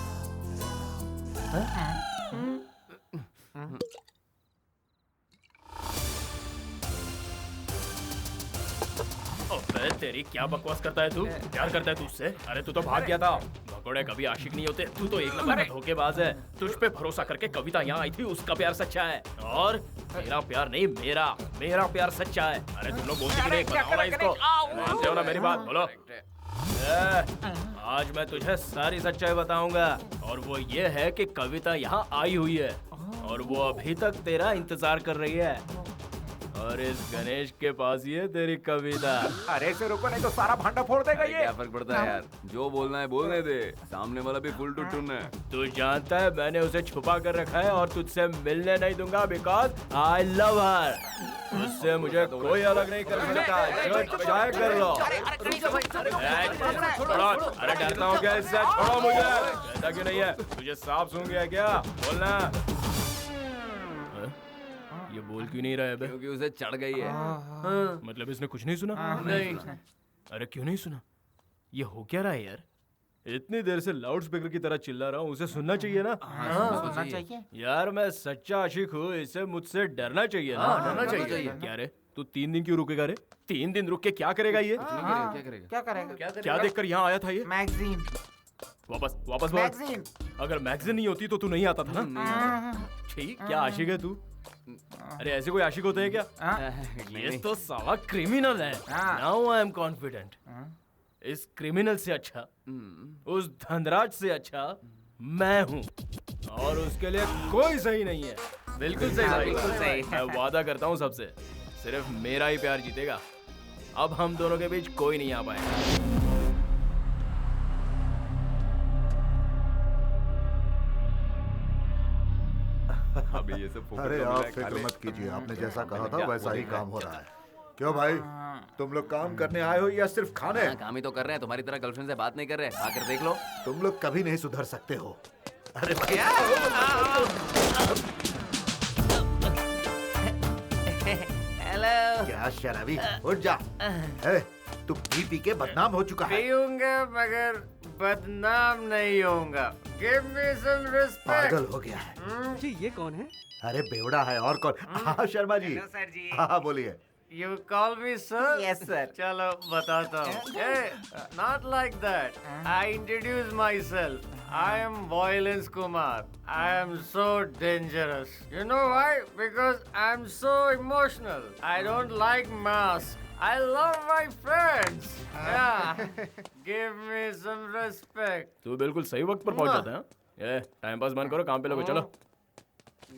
अबे तेरी क्या बकवास करता है तू? प्यार करता है तू उससे? अरे तू तो भाग गया था। भगोड़े कभी आशिक नहीं होते। तू तो एक नंबर का धोखेबाज है। तुझ पे भरोसा करके कविता यहाँ आई थी, उसका प्यार सच्चा है। और तेरा प्यार नहीं, मेरा प्यार सच्चा है। अरे तुम लोग बोलते नहीं, बताओ ना इसको। मानते हो ना मेरी बात? बोलो। आज मैं तुझे सारी सच्चाई बताऊंगा, और वो ये है कि कविता यहाँ आई हुई है और वो अभी तक तेरा इंतजार कर रही है, और इस गणेश के पास ही है तेरी कविता। अरे से रुको, नहीं तो सारा भांडा फोड़ देगा ये। क्या फर्क पड़ता है यार, जो बोलना है बोलने दे, सामने वाला भी फुल टू टून है। तू जानता है मैंने उसे छुपा कर रखा है और तुझसे मिलने नहीं दूंगा, बिकॉज आई लव हर। उससे मुझे कोई अलग नहीं कर सकता, जो चाहे कर लो। अरे डरता हूँ क्या इससे? छोड़ो मुझे। ऐसा क्यों नहीं है? तुझे सांप सूंघ गया क्या? बोलना। ये बोल क्यों नहीं रहा है बे? क्योंकि उसे चढ़ गई है। मतलब इसने कुछ नहीं सुना? नहीं। अरे क्यों नहीं सुना? ये हो क्या रहा है यार? इतनी देर से लाउड स्पीकर की तरह चिल्ला रहा हूँ, उसे सुनना चाहिए ना? सुनना चाहिए। यार मैं सच्चा आशिक हूँ, इसे मुझसे डरना चाहिए ना? डरना चाहिए। क्या रे, तू 3 दिन क्यों रुकेगा रे? 3 दिन रुक के क्या करेगा ये? क्या करेगा? क्या देखकर यहाँ आया था ये? मैगजीन। वापस बोल। मैगजीन। अगर मैगजीन नहीं होती तो तू नहीं आता था ना? ठीक, क्या आशिक है तू? अरे ऐसे कोई आशिक होते हैं क्या? ये तो साला क्रिमिनल है। Now I am confident. इस क्रिमिनल से अच्छा, उस धनराज से अच्छा मैं हूँ, और उसके लिए कोई सही नहीं है। बिल्कुल सही भाई, बिल्कुल सही। मैं वादा करता हूँ सबसे, सिर्फ मेरा ही प्यार जीतेगा। अब हम दोनों के बीच कोई नहीं आ पाएगा। अभी ये सब अरे आप फिक्र मत कीजिए, आपने जैसा कहा था वैसा ही काम हो रहा है। क्यों भाई, तुम लोग काम करने आए हो या सिर्फ खाने? काम ही तो कर रहे हैं, तुम्हारी तरह गर्लफ्रेंड से बात नहीं कर रहे। आकर देख लो। तुम लोग कभी नहीं सुधर सकते हो। अरे भाई हेलो। क्या शराबी, उठ जा। तू पी के बदनाम हो चुका है। पीऊंगा मगर बदनाम नहीं होऊंगा। Give me some respect. पागल हो गया है। जी ये कौन है? अरे बेवड़ा है और कौन? हाँ शर्मा जी। Hello, sir जी। हाँ बोलिए। You call me sir? Yes, sir. चलो बताता हूँ। Hey, not like that. I introduce myself. I am Violence Kumar. I am so dangerous. You know why? Because I am so emotional. I don't like masks. I love my friends. Yeah. Give me some respect. तू बिल्कुल सही वक्त पर पहुंच जाता है। ये time pass बंद करो, काम पे लगो। चलो।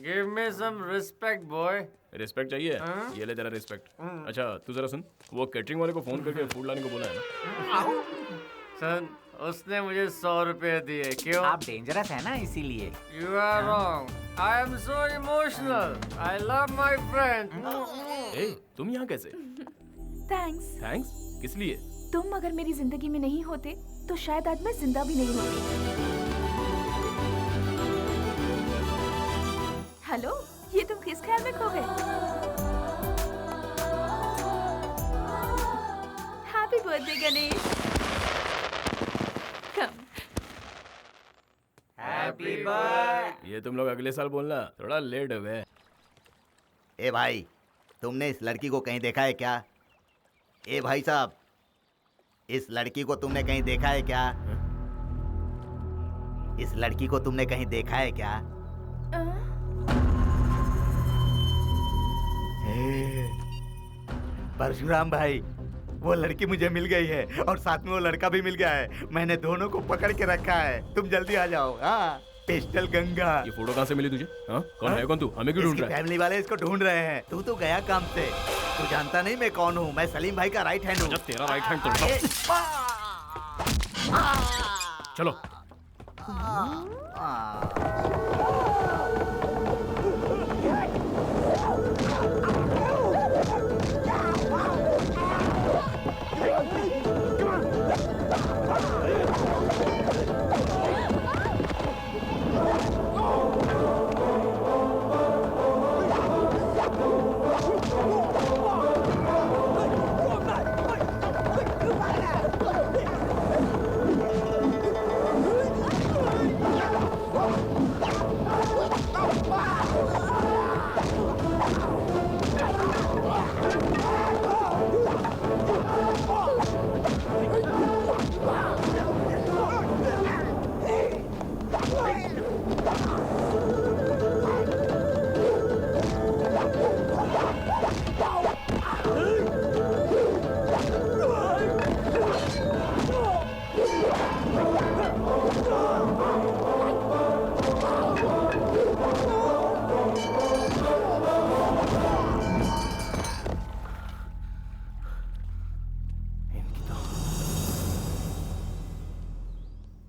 Give me some respect, boy. Respect चाहिए? ये ले तेरा रिस्पेक्ट। अच्छा तू जरा सुन, वो कैटरिंग वाले को फोन करके फूड लाने को बोला है ना? सन, उसने मुझे 100 रुपए दिए। क्यों? आप डेंजरस है ना, इसीलिए। You are wrong. I am so emotional. I love my friend. ए, तुम यहाँ कैसे? थैंक्स। थैंक्स? किस लिए? तुम अगर मेरी जिंदगी में नहीं होते तो शायद आज मैं जिंदा भी नहीं होती। हेलो, ये तुम किस ख्याल में खो गए? Happy birthday Ganesh. Come. Happy birthday. ये तुम लोग अगले साल बोलना, थोड़ा लेट हो गए। ए भाई, तुमने इस लड़की को कहीं देखा है क्या? ए भाई साहब, इस लड़की को तुमने कहीं देखा है क्या? इस लड़की को तुमने कहीं देखा है क्या? परशुराम भाई, वो लड़की मुझे मिल गई है और साथ में वो लड़का भी मिल गया है। मैंने दोनों को पकड़ के रखा है। तुम जल्दी आ जाओ। हाँ, पिस्टल गंगा। ये फोटो कहाँ से मिली तुझे? हाँ? कौन है? कौन तू? हमें क्यों ढूंढ रहा है? फैमिली वाले इसको ढूंढ रहे हैं। तू तो गया काम से। तू जानता नहीं मैं कौन हूँ? मैं सलीम भाई का राइट हैंड हूँ। तेरा राइट हैंड तो चलो।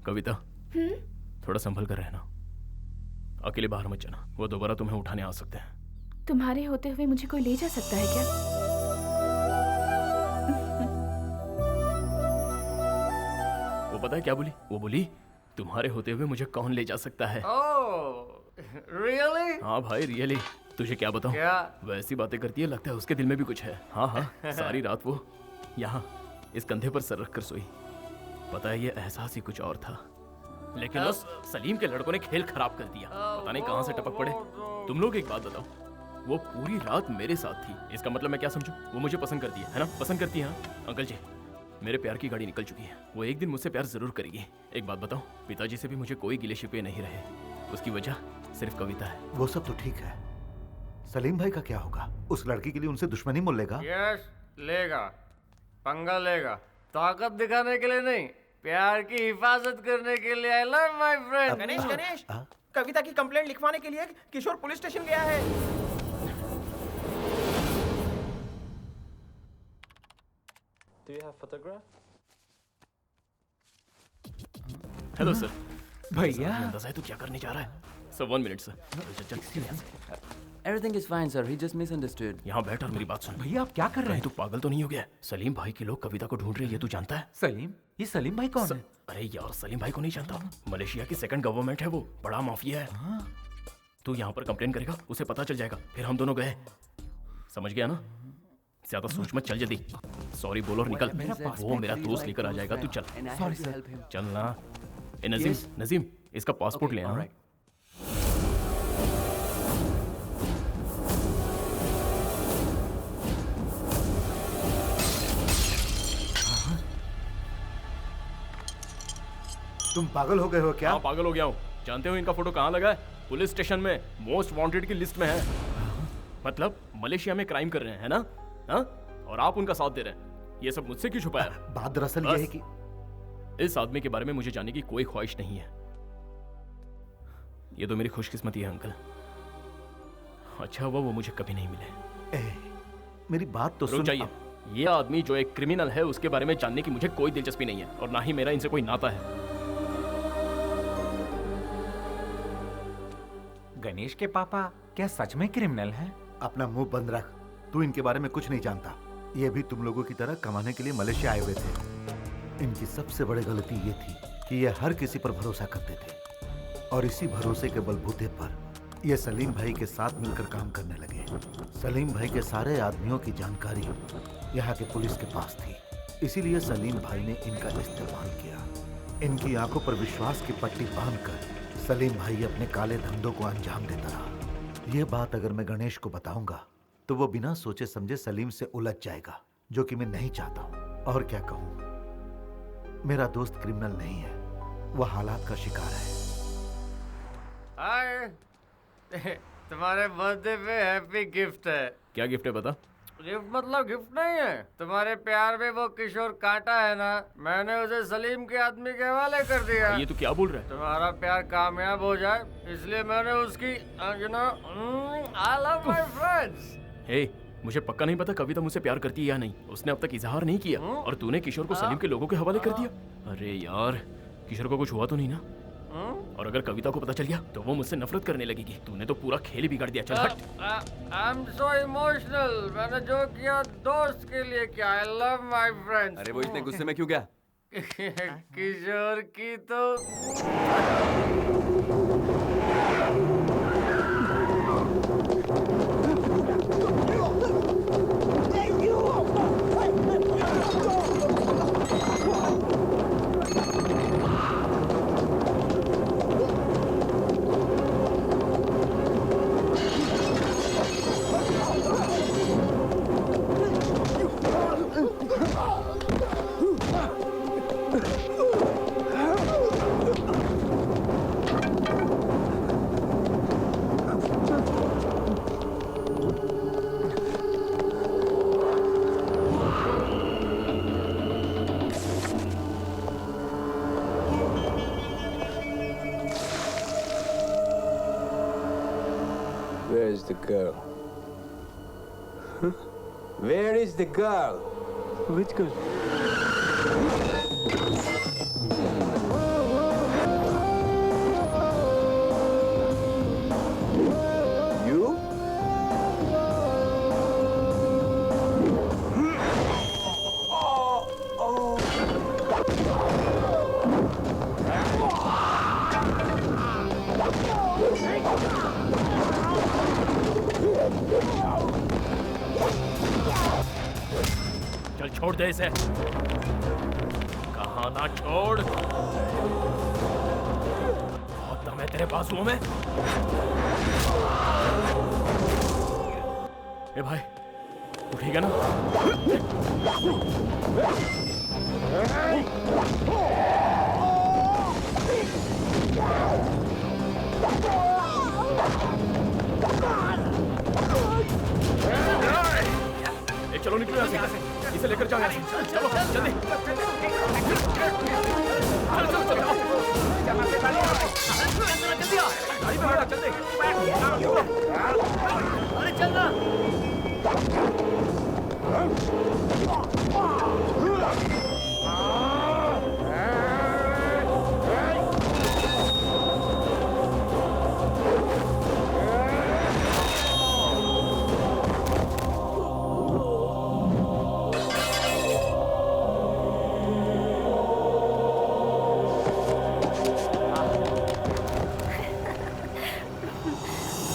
कविता, थोड़ा संभल कर रहना। अकेले बाहर मत जाना, वो दोबारा तुम्हें उठाने आ सकते हैं। तुम्हारे होते हुए मुझे कोई ले जा सकता है क्या? वो पता है क्या बोली? वो बोली तुम्हारे होते हुए मुझे कौन ले जा सकता है। रियली? हाँ भाई रियली। तुझे क्या बताऊं? क्या? वैसी बातें करती है, लगता है उसके दिल में भी कुछ है। हाँ हाँ, सारी रात वो यहाँ इस कंधे पर सर रखकर सोई। पता है ये एहसास ही कुछ और था, लेकिन उस सलीम के लड़कों ने खेल खराब कर दिया। पता नहीं कहाँ से टपक पड़े। तुम लोग एक बात बताओ, वो पूरी रात मेरे साथ थी, इसका मतलब मैं क्या समझूं? वो मुझे पसंद करती है ना? पसंद करती है ना? अंकल जी, मेरे प्यार की गाड़ी निकल चुकी है। वो एक दिन मुझसे प्यार जरूर करेगी। एक बात बताओ, पिताजी से भी मुझे कोई गिले शिकवे नहीं रहे। उसकी वजह सिर्फ कविता है। वो सब तो ठीक है, सलीम भाई का क्या होगा? उस लड़की के लिए उनसे दुश्मनी मोल लेगा? यस, लेगा, पंगा लेगा। ताकत दिखाने के लिए नहीं, प्यार की हिफाजत करने के लिए। I love my friend. Ganesh, Ganesh, Kavita की कंप्लेंट लिखवाने के लिए किशोर पुलिस स्टेशन गया है। Do you have photograph? Hello sir. भैया, अंदाजा है तू क्या करने जा रहा है? Sir 1 minute sir. Everything is fine, sir. He just misunderstood. यहाँ बैठ और मेरी बात सुन। भैया आप क्या कर रहे हैं? तू पागल तो नहीं हो गया? सलीम भाई के लोग कविता को ढूंढ रहे हैं, ये तू जानता है? सलीम? ये सलीम भाई कौन है? अरे यार, सलीम भाई को नहीं जानता? मलेशिया की सेकंड गवर्नमेंट है वो, बड़ा माफिया है। तू यहाँ पर कंप्लेन करेगा, उसे पता चल जाएगा, फिर हम दोनों गए। समझ गया ना? ज्यादा सोच मत, चल जल्दी। सॉरी बोल और निकल। वो मेरा दोस्त लेकर आ जाएगा, तू चल। Sorry sir. चल ना। ए नजीम, नजीम इसका पासपोर्ट ले आ। तुम पागल हो गए हो क्या? हाँ पागल हो गया हूँ। जानते हो इनका फोटो कहाँ लगा है? पुलिस स्टेशन में, मोस्ट वांटेड की लिस्ट में है। मतलब मलेशिया में क्राइम कर रहे हैं ना? हाँ? और आप उनका साथ दे रहे हैं। ये सब मुझसे क्यों छुपाया? बात दरअसल ये है कि इस आदमी के बारे में मुझे जानने की कोई ख्वाहिश नहीं है। ये तो मेरी खुशकिस्मती है अंकल। अच्छा हुआ वो मुझे कभी नहीं मिले। मेरी बात तो सुन। जाइए। ये आदमी जो एक क्रिमिनल है उसके बारे में जानने की मुझे कोई दिलचस्पी नहीं है, और ना ही मेरा इनसे कोई नाता है। गणेश के पापा क्या सच में क्रिमिनल हैं? अपना मुंह बंद रख। तू इनके बारे में कुछ नहीं जानता। ये भी तुम लोगों की तरह कमाने के लिए मलेशिया आए हुए थे। इनकी सबसे बड़ी गलती ये थी कि ये हर किसी पर भरोसा करते थे, और इसी भरोसे के बलबूते पर ये सलीम भाई के साथ मिलकर काम करने लगे। सलीम भाई के सारे आदमियों की जानकारी यहाँ के पुलिस के पास थी, इसीलिए सलीम भाई ने इनका इस्तेमाल किया। इनकी आंखों पर विश्वास की पट्टी बांधकर सलीम भाई अपने काले धंधों को अंजाम देता रहा। ये बात अगर मैं गणेश को बताऊंगा तो वो बिना सोचे समझे सलीम से उलझ जाएगा, जो कि मैं नहीं चाहता हूँ। और क्या कहूँ, मेरा दोस्त क्रिमिनल नहीं है, वो हालात का शिकार है। हाय, तुम्हारे बर्थडे पे हैप्पी गिफ्ट है। क्या गिफ्ट है बता? गिफ्ट मतलब गिफ्ट नहीं है। तुम्हारे प्यार में वो किशोर कांटा है ना, मैंने उसे सलीम के आदमी के हवाले कर दिया। ये तो क्या बोल रहा है? तुम्हारा प्यार कामयाब हो जाए इसलिए मैंने उसकी you know I love my friends. Hey, मुझे पक्का नहीं पता कविता मुझसे प्यार करती है या नहीं। उसने अब तक इजहार नहीं किया, और तूने किशोर को सलीम के लोगों के हवाले कर दिया। अरे यार, किशोर को कुछ हुआ तो नहीं ना? और अगर कविता को पता चल गया तो वो मुझसे नफरत करने लगेगी। तूने तो पूरा खेल ही बिगाड़ दिया। चल हट। I am so emotional. मैंने जो किया दोस्त के लिए किया। आई लव माय फ्रेंड्स। अरे वो इतने गुस्से में क्यों गया? किशोर की तो Where is the girl? Where is the girl? Which girl? You? चल छोड़ दे इसे। कहा ना छोड़। बहुत दम है तेरे बाजुओं में। ए भाई, तू ठीक है ना? ए, चलो निकलो यहाँ से। इसे लेकर जाओ यहाँ से। चलो जल्दी। अरे चल ना।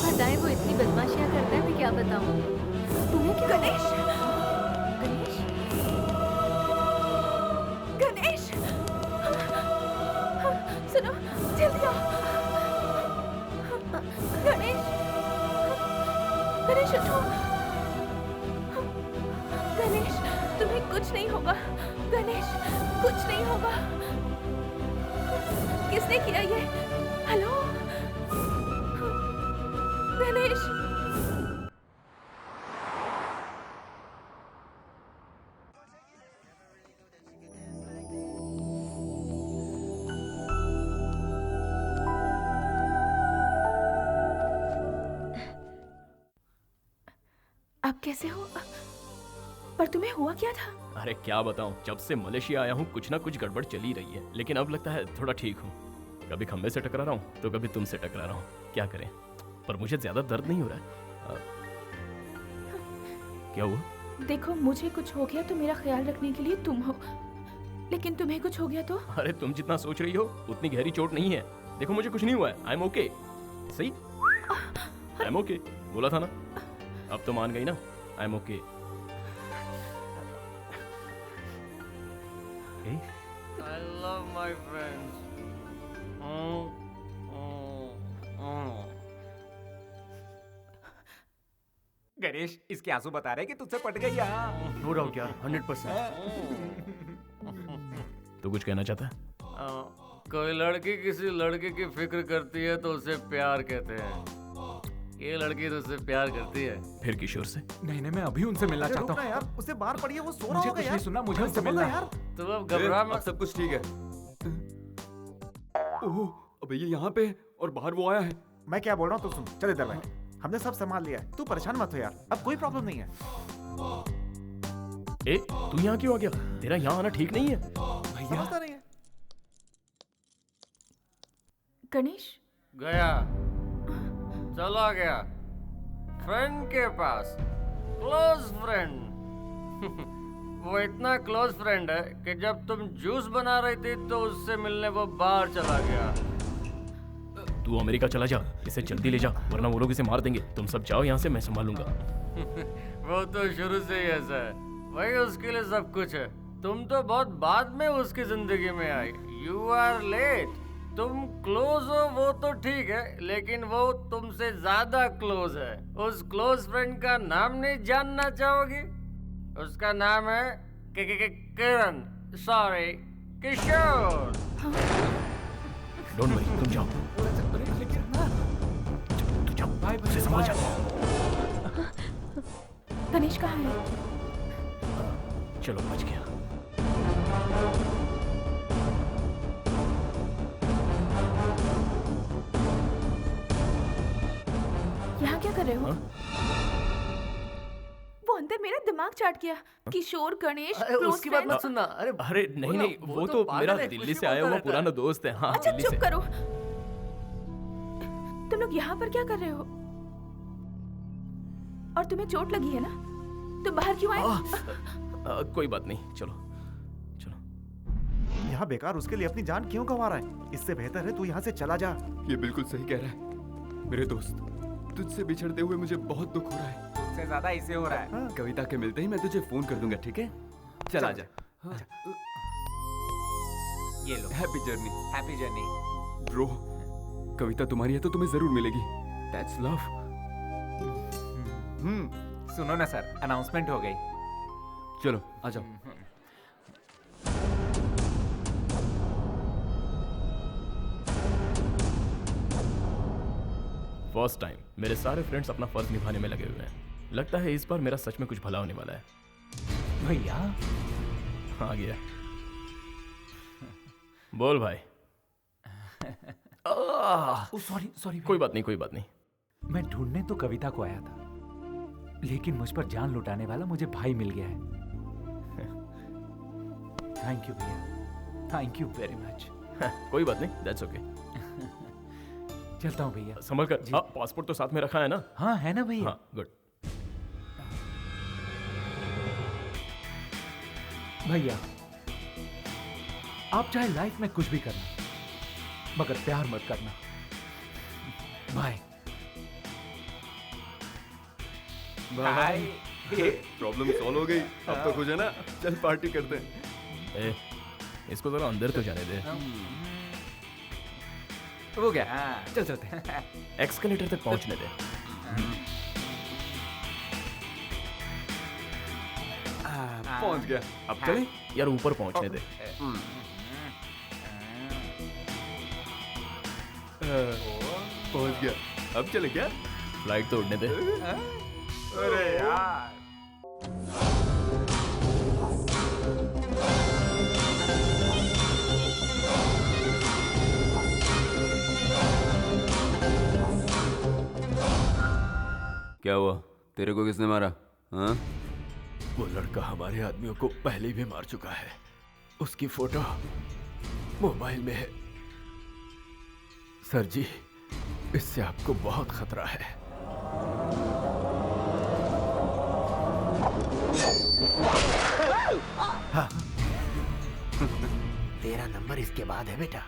बताएं वो इतनी बदमाशियां करता है, मैं क्या बताऊं? तुम्हें क्या? गणेश! गणेश! गणेश! सुनो, जल्दी आओ। गणेश! गणेश उठो। गणेश, तुम्हें कुछ नहीं होगा। गणेश, कुछ नहीं होगा। किसने किया ये? हेलो? गणेश! आप कैसे हो? पर तुम्हें हुआ क्या था? अरे क्या बताऊं, जब से मलेशिया आया हूँ कुछ ना कुछ गड़बड़ चली रही है, लेकिन अब लगता है थोड़ा ठीक हूँ। कभी खंबे से टकरा रहा हूँ तो कभी तुमसे टकरा रहा हूँ। क्या करें, पर मुझे ज्यादा दर्द नहीं हो रहा है। क्या हुआ? देखो, मुझे कुछ हो गया तो मेरा ख्याल रखने के लिए तुम हो, लेकिन तुम्हें कुछ हो गया तो? अरे तुम जितना सोच रही हो उतनी गहरी चोट नहीं है। देखो मुझे कुछ नहीं हुआ है। I am okay. सही, आई एम ओके बोला था ना। अब तो मान गई ना। I am okay. I love my friends. Ganesh, इसके आंसू बता रहे कि तुझसे पट गई। नो डाउट यार, 100%। तू कुछ कहना चाहता है? कोई लड़की किसी लड़के की फिक्र करती है तो उसे प्यार कहते हैं। ये लड़की तो उससे प्यार करती है। फिर किशोर से? नहीं नहीं, मैं अभी उनसे मिलना चाहता हूँ यार, उसे बाहर पड़ी है, वो सो रहा मुझे होगा कुछ यार। नहीं सुनना, मुझे उनसे मिलना है यार। तो अब घबरा मत। अब सब कुछ ठीक है। ओह, अबे ये यहाँ पे है और बाहर वो आया है। मैं क्या बोल रहा हूँ तो सुन, चल इधर बैठ। हमने सब संभाल लिया है, तू परेशान मत हो यार, अब कोई प्रॉब्लम नहीं है। ए, तू यहाँ क्यों आ गया? तेरा यहाँ आना ठीक नहीं है। समझता नहीं है। गणेश गया, चला गया फ्रेंड के पास, क्लोज फ्रेंड। वो इतना क्लोज फ्रेंड है कि जब तुम जूस बना रही थी तो उससे मिलने वो बाहर चला गया। तू अमेरिका चला जा, इसे जल्दी ले जा, वरना वो लोग इसे मार देंगे। तुम सब जाओ यहाँ से, मैं संभालूंगा। वो तो शुरू से ही ऐसा है, वही उसके लिए सब कुछ है। तुम तो बहुत बाद में उसकी जिंदगी में आई। You are late. तुम क्लोज हो वो तो ठीक है, लेकिन वो तुमसे ज्यादा क्लोज है। उस क्लोज फ्रेंड का नाम नहीं जानना चाहोगी? उसका नाम है किरण, सॉरी किशोर। डोंट वरी, तुम जाओ। तू जाओ, उसे संभाल जा। गणेश कहाँ है? चलो, बच गया। यहाँ क्या कर रहे हो? वो अंदर मेरा दिमाग चाट गया। किशोर, गणेश, अरे close उसकी बात मत friends। सुनना। अरे अरे नहीं नहीं, वो तो मेरा दिल्ली से आया हुआ पुराना दोस्त है। हाँ अच्छा दिल्ली चुप से। करो। तुम लोग यहाँ पर क्या कर रहे हो? और तुम्हें चोट लगी है ना? तुम बाहर क्यों आए? कोई बात नहीं, चलो। यहाँ बेकार उसके लिए अपनी जान क्यों गंवा रहा है? इससे बेहतर है तू यहाँ से चला जा। ये बिल्कुल सही कह रहा है मेरे दोस्त। तुझसे बिछड़ते हुए मुझे बहुत दुख हो रहा है। तुझसे ज्यादा इसे हो रहा है। कविता के मिलते ही मैं तुझे फोन कर दूंगा, ठीक है? चल आजा। ये लो। Happy journey. Happy journey. Bro, Kavita तुम्हारी है तो तुम्हें जरूर मिलेगी। That's love. सुनो ना सर, अनाउंसमेंट हो गई। चलो आ जाओ। फर्स्ट टाइम मेरे सारे फ्रेंड्स अपना फर्ज निभाने में लगे हुए हैं। लगता है इस बार मेरा सच में कुछ भला होने वाला है। भैया आ गया। बोल भाई। Sorry sorry. कोई बात नहीं, कोई बात नहीं। मैं ढूंढने तो कविता को आया था, लेकिन मुझ पर जान लुटाने वाला मुझे भाई मिल गया है। थैंक यू भैया, थैंक यू वेरी मच। कोई बात नहीं, दैट्स ओके। चलता हूँ भैया। संभल कर। पासपोर्ट तो साथ में रखा है ना? हाँ है ना भैया। हाँ गुड। भैया आप चाहे लाइफ में कुछ भी करना, मगर प्यार मत करना। Bye bye. प्रॉब्लम सॉल्व हो गई। अब तो खुश है ना? चल पार्टी करते हैं। इसको जरा अंदर तो जाने दे। हो गया, चल चलते हैं। एक्सकलेटर तक पहुंचने दे। पहुंच गया। अब चले यार, ऊपर पहुंचने दे। पहुंच गया। अब चले क्या? फ्लाइट तो उड़ने दे। अरे यार। क्या हुआ? तेरे को किसने मारा? हाँ? वो लड़का हमारे आदमियों को पहले भी मार चुका है। उसकी फोटो मोबाइल में है। सर जी, इससे आपको बहुत खतरा है। हाँ। तेरा नंबर इसके बाद है बेटा,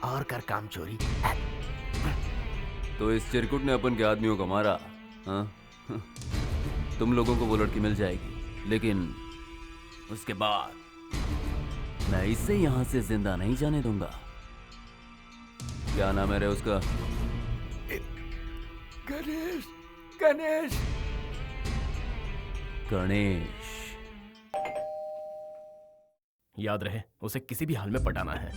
और कर काम चोरी। तो इस चिरकुट ने अपन के आदमियों को मारा। हाँ? तुम लोगों को वो लड़की मिल जाएगी, लेकिन उसके बाद मैं इसे यहाँ से जिंदा नहीं जाने दूंगा। क्या नाम है रे उसका? गणेश। गणेश। गणेश। याद रहे, उसे किसी भी हाल में पटाना है।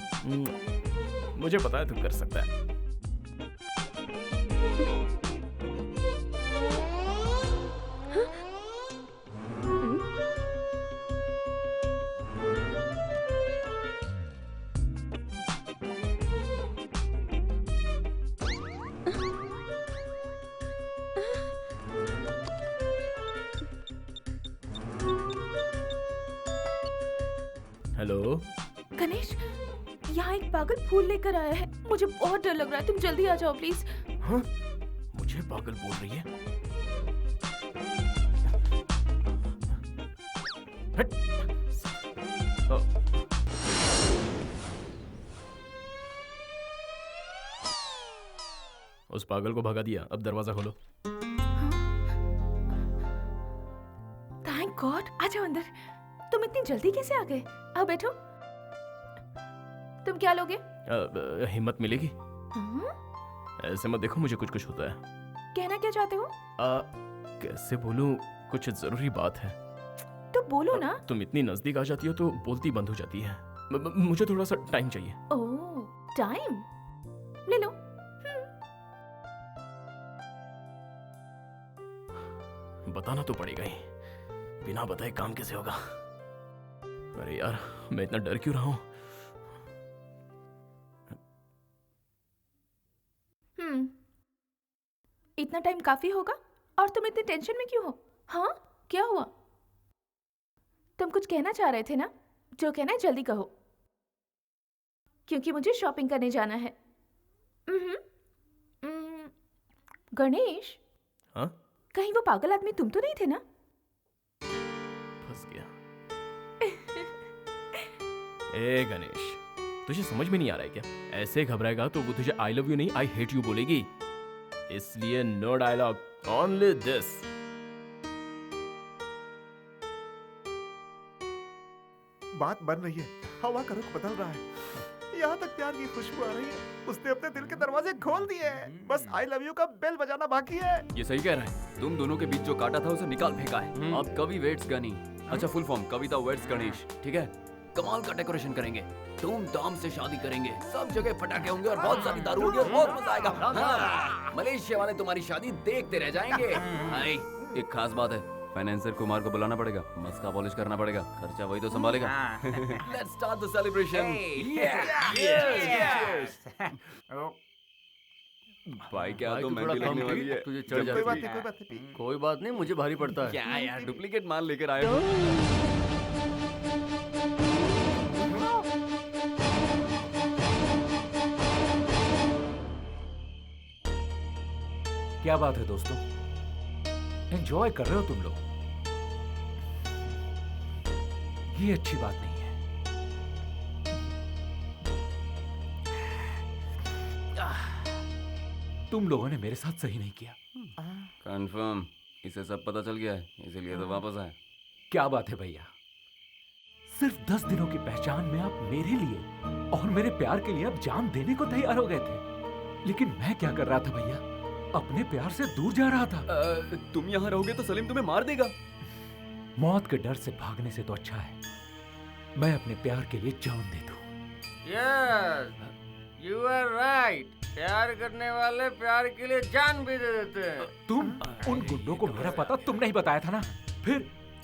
मुझे पता है तू कर सकता है। हेलो गणेश, यहाँ एक पागल फूल लेकर आया है। मुझे बहुत डर लग रहा है, तुम जल्दी आ जाओ प्लीज। हाँ? मुझे पागल बोल रही है? हट। उस पागल को भगा दिया, अब दरवाजा खोलो। थैंक गॉड, आ जाओ अंदर। तुम इतनी जल्दी कैसे आ गए? आओ बैठो। तुम क्या लोगे? हिम्मत मिलेगी? ऐसे मत देखो, मुझे कुछ कुछ होता है। कहना क्या चाहते हो? कैसे बोलूं, कुछ जरूरी बात है। तो बोलो ना। तुम इतनी नजदीक आ जाती हो तो बोलती बंद हो जाती है। मुझे थोड़ा सा टाइम चाहिए। ओह, टाइम ले लो। बताना तो पड़ेगा ही, बिना बताए काम कैसे होगा? अरे यार, मैं इतना डर क्यों रहा हूं? इतना टाइम काफी होगा? और तुम इतनी टेंशन में क्यों हो? हाँ, क्या हुआ? तुम कुछ कहना चाह रहे थे ना? जो कहना है जल्दी कहो, क्योंकि मुझे शॉपिंग करने जाना है। गणेश, हाँ? कहीं वो पागल आदमी तुम तो नहीं थे ना? फंस गया। ए गणेश, तुझे समझ में नहीं आ रहा है क्या? ऐसे घबराएगा तो वो तुझे आई लव यू नहीं आई हेट यू बोलेगी। इसलिए नो डायलॉग, ओनली दिस। बात बन रही है, हवा का रुख बदल रहा है, यहाँ तक प्यार की खुशबू आ रही है। उसने अपने दिल के दरवाजे खोल दिए हैं, बस आई लव यू का बेल बजाना बाकी है। ये सही कह रहा है। तुम दोनों के बीच जो काटा था उसे निकाल फेंका है। अब कवि वेट्स गनी, अच्छा फुल फॉर्म कविता वेट्स गणेश, ठीक है? कमाल का डेकोरेशन करेंगे, धूमधाम से शादी करेंगे, सब जगह पटाखे होंगे और बहुत सारी दारू होगी और बहुत मजा आएगा। हाँ, मलेशिया वाले तुम्हारी शादी देखते रह जाएंगे। हाय, एक खास बात है, फाइनेंसर कुमार को बुलाना पड़ेगा, मस्का पॉलिश करना पड़ेगा, खर्चा वही तो संभालेगा। Let's start the celebration. भाई क्या तो महंगी लगने वाली है। तुझे चढ़ जाती है। कोई बात नहीं, मुझे भारी पड़ता है। क्या यार, डुप्लीकेट माल लेकर आए हो? क्या बात है दोस्तों, एंजॉय कर रहे हो तुम लोग? ये अच्छी बात नहीं है। तुम लोगों ने मेरे साथ सही नहीं किया। कंफर्म, इसे सब पता चल गया है, इसीलिए तो वापस आया। क्या बात है भैया, सिर्फ 10 दिनों की पहचान में आप मेरे लिए और मेरे प्यार के लिए अब जान देने को तैयार हो गए थे। लेकिन मैं क्या कर रहा था भैया, अपने प्यार से दूर जा रहा था। तुम यहाँ रहोगे तो सलीम तुम्हें मार देगा। मौत के डर से भागने से तो अच्छा है मैं अपने प्यार के लिए जान दे दूं। Yes, you are right. प्यार करने वाले प्यार के लिए जान भी दे देते हैं। तुम उन गुंडों को मेरा पता तुम नहीं बताया था ना, फिर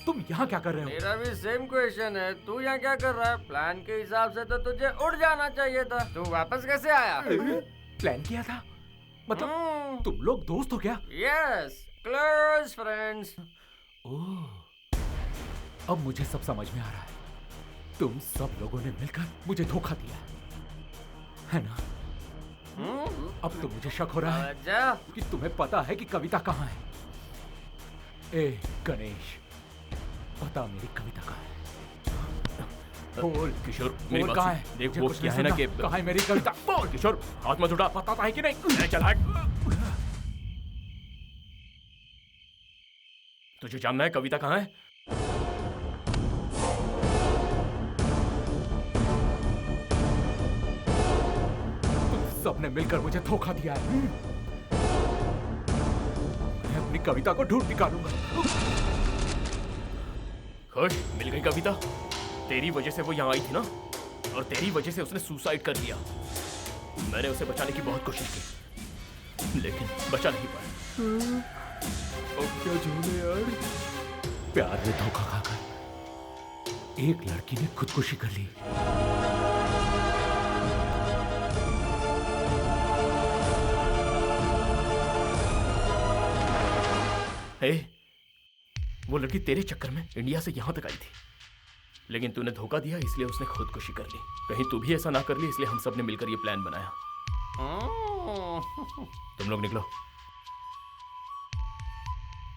तुम यहाँ क्या कर रहे हो? मेरा भी सेम क्वेश्चन है, तू यहाँ क्या कर रहा है? प्लान के हिसाब से तो तुझे उड़ जाना चाहिए था, तू वापस कैसे आया? प्लान किया था? मतलब तुम लोग दोस्त हो क्या? Yes, close friends. ओह, अब मुझे सब समझ में आ रहा है। तुम सब लोगों ने मिलकर मुझे धोखा दिया है ना? अब तो मुझे शक हो रहा है कि तुम्हें पता है कि कविता कहाँ है। ए गणेश, बता मेरी कविता कहाँ है? बोल किशोर, मेरी बात कहाँ सुन। है? देख मुझे वो कुछ क्या नहीं है ना सुनना। कि कहाँ है मेरी कविता? बोल किशोर, हाथ मत उठा। पता है कि नहीं? चल हट। तुझे जानना है कविता कहाँ है? सबने मिलकर मुझे धोखा दिया है। मैं अपनी कविता को ढूंढ निकालूंगा। खुश, मिल गई कविता। तेरी वजह से वो यहाँ आई थी ना, और तेरी वजह से उसने सुसाइड कर लिया। मैंने उसे बचाने की बहुत कोशिश की, लेकिन बचा नहीं पाया। अब क्या झूले यार। प्यार में धोखा खाकर एक लड़की ने खुदकुशी कर ली। वो लड़की तेरे चक्कर में इंडिया से यहां तक आई थी, लेकिन तूने धोखा दिया, इसलिए उसने खुदकुशी कर ली। कहीं तू भी ऐसा ना कर ली, इसलिए हम सब ने मिलकर ये प्लान बनाया। तुम लोग निकलो।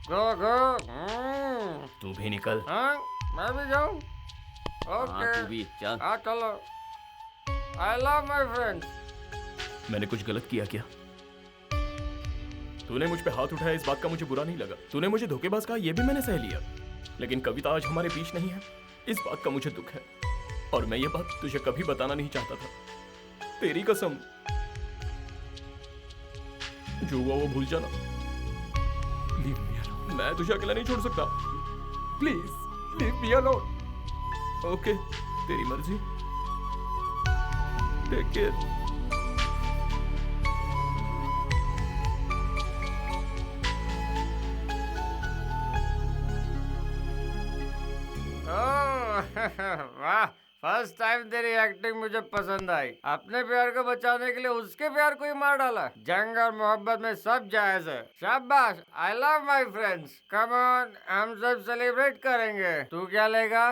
गो गो। तू भी निकल। हाँ, मैं भी जाऊं? ओके। तू भी चल। हाँ चलो। I love my friends. मैंने कुछ गलत किया क्या? तूने मुझ पे हाथ उठाया, इस बात का मुझे बुरा नहीं लगा। तूने मुझे धोखेबाज कहा, ये भी मैंने सह लिया। लेकिन कविता आज हमारे बीच नहीं है, इस बात का मुझे दुख है, और मैं ये बात तुझे कभी बताना नहीं चाहता था। तेरी कसम, जो हुआ वो भूल जाना। मैं तुझे अकेला नहीं छोड़ सकता। Please leave me alone. Okay, तेरी मर्जी। Take care. वाह, फर्स्ट टाइम तेरी एक्टिंग मुझे पसंद आई। अपने प्यार को बचाने के लिए उसके प्यार को ही मार डाला। जंग और मोहब्बत में सब जायज है। शाबाश, आई love my friends. Come on, हम सब सेलिब्रेट करेंगे। तू क्या लेगा?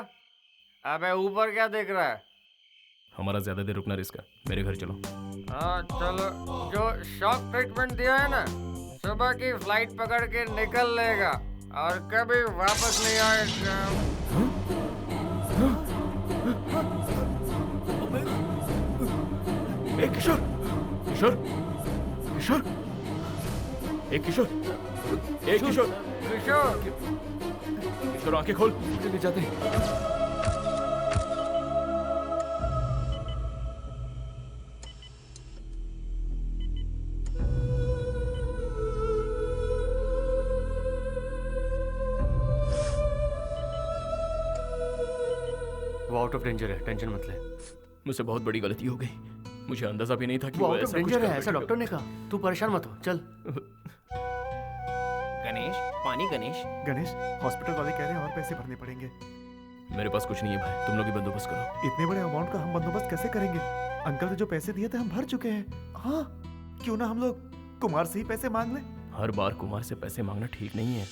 अबे ऊपर क्या देख रहा है? हमारा ज्यादा देर रुकना रिस्क है, मेरे घर चलो। हाँ चलो। जो शॉक ट्रीटमेंट दिया है ना, सुबह की फ्लाइट पकड़ के निकल लेगा और कभी वापस नहीं आएगा। ए किशोर, किशोर, किशोर, ए किशोर, ए किशोर, किशोर, किशोर आंखें खोल। चले जाते हैं। वो आउट ऑफ डेंजर है, टेंशन मत ले। मुझसे बहुत बड़ी गलती हो गई। मुझे अंदाजा भी नहीं था कि वो आउट ऑफ ऐसा कुछ डेंजर है, कर ऐसा बैठेगा। डॉक्टर ने कहा। तू परेशान मत हो, चल। गणेश, पानी गणेश। गणेश, हॉस्पिटल वाले कह रहे हैं और पैसे भरने पड़ेंगे। मेरे पास कुछ नहीं है भाई, तुम लोग ही बंदोबस्त करो। इतने बड़े अमाउंट का हम बंदोबस्त कैसे करेंगे? अंकल ने जो पैसे दिए थे हम भर चुके हैं। हाँ, क्यों ना हम लोग कुमार से ही पैसे मांग लें? हर बार कुमार से पैसे मांगना ठीक नहीं है।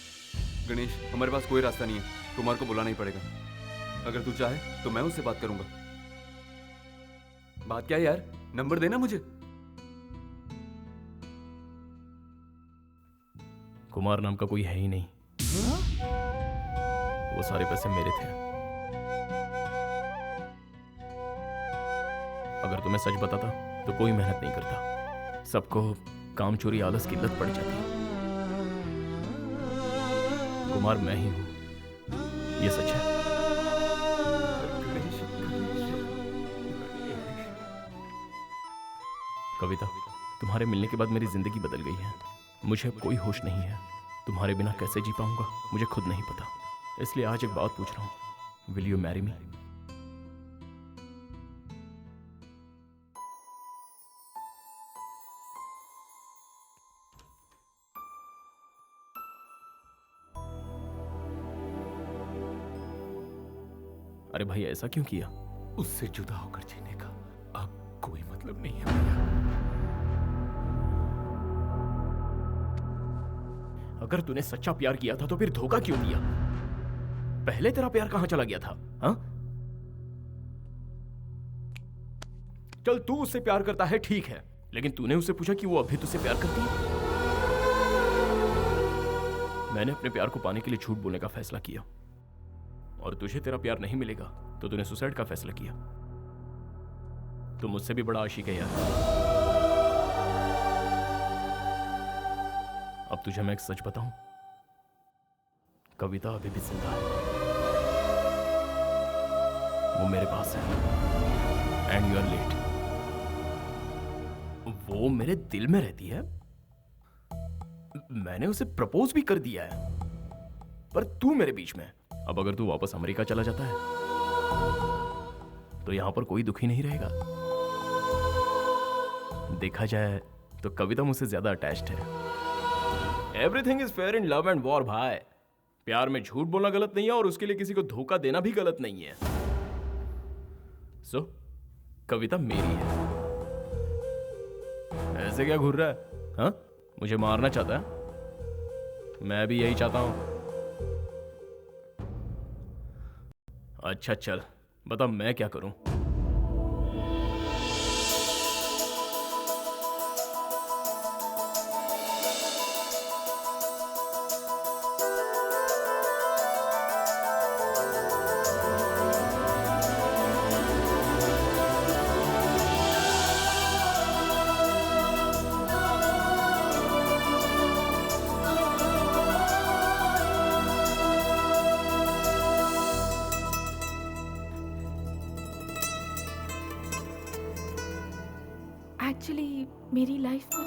गणेश, हमारे पास कोई रास्ता नहीं है। कुमार को बुलाना ही पड़ेगा। अगर तू चाहे तो मैं उससे बात करूंगा। बात क्या है यार? नंबर देना मुझे। कुमार नाम का कोई है ही नहीं। वो सारे पैसे मेरे थे। अगर तुम्हें सच बताता तो कोई मेहनत नहीं करता। सबको काम चोरी आलस की लत पड़ जाती। कुमार मैं ही हूं, ये सच है। कविता, तुम्हारे मिलने के बाद मेरी जिंदगी बदल गई है। मुझे अब कोई होश नहीं है। तुम्हारे बिना कैसे जी पाऊंगा मुझे खुद नहीं पता। इसलिए आज एक बात पूछ रहा हूं, विल यू मैरी मी? अरे भाई ऐसा क्यों किया? उससे जुदा होकर जीने का अब कोई मतलब नहीं है भैया। अगर तूने सच्चा प्यार किया था तो फिर धोखा क्यों दिया? पहले तेरा प्यार कहां चला गया था? हाँ? चल तू उससे प्यार करता है ठीक है, लेकिन तूने उससे पूछा कि वो अभी तुझसे प्यार करती है? मैंने अपने प्यार को पाने के लिए झूठ बोलने का फैसला किया और तुझे तेरा प्यार नहीं मिलेगा तो तूने सुसाइड का फैसला किया। तू मुझसे भी बड़ा आशिक है यार। अब तुझे मैं एक सच बताऊं, कविता अभी भी जिंदा है। वो मेरे पास है एंड यू आर लेट। वो मेरे दिल में रहती है। मैंने उसे प्रपोज भी कर दिया है, पर तू मेरे बीच में। अब अगर तू वापस अमेरिका चला जाता है तो यहां पर कोई दुखी नहीं रहेगा। देखा जाए तो कविता मुझसे ज्यादा अटैच्ड है। Everything is fair in love and war भाई। प्यार में झूठ बोलना गलत नहीं है और उसके लिए किसी को धोखा देना भी गलत नहीं है। सो कविता मेरी है। ऐसे क्या घूर रहा है? हाँ, मुझे मारना चाहता है? मैं भी यही चाहता हूं। अच्छा चल बता मैं क्या करूं? एक्चुअली मेरी लाइफ में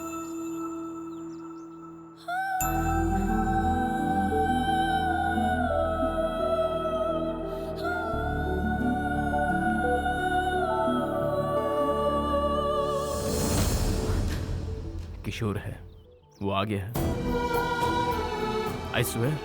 किशोर है, वो आ गया है। I swear.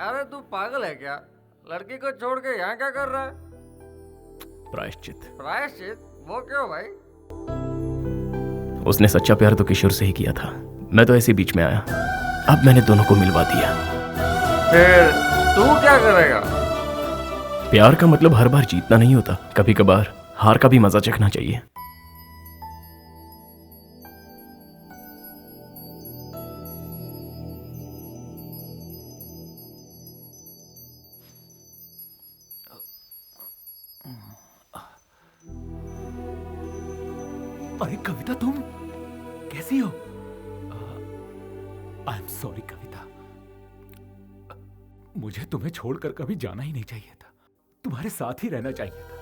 अरे तू पागल है क्या? लड़की को छोड़ के यहाँ क्या कर रहा है? प्रायश्चित। प्रायश्चित? वो क्यों भाई? उसने सच्चा प्यार तो किशोर से ही किया था, मैं तो ऐसे बीच में आया। अब मैंने दोनों को मिलवा दिया। फिर तू क्या करेगा? प्यार का मतलब हर बार जीतना नहीं होता, कभी कभार हार का भी मजा चखना चाहिए। अरे कविता, तुम कैसी हो? आई एम सॉरी कविता, मुझे तुम्हें छोड़कर कभी जाना ही नहीं चाहिए था, तुम्हारे साथ ही रहना चाहिए था।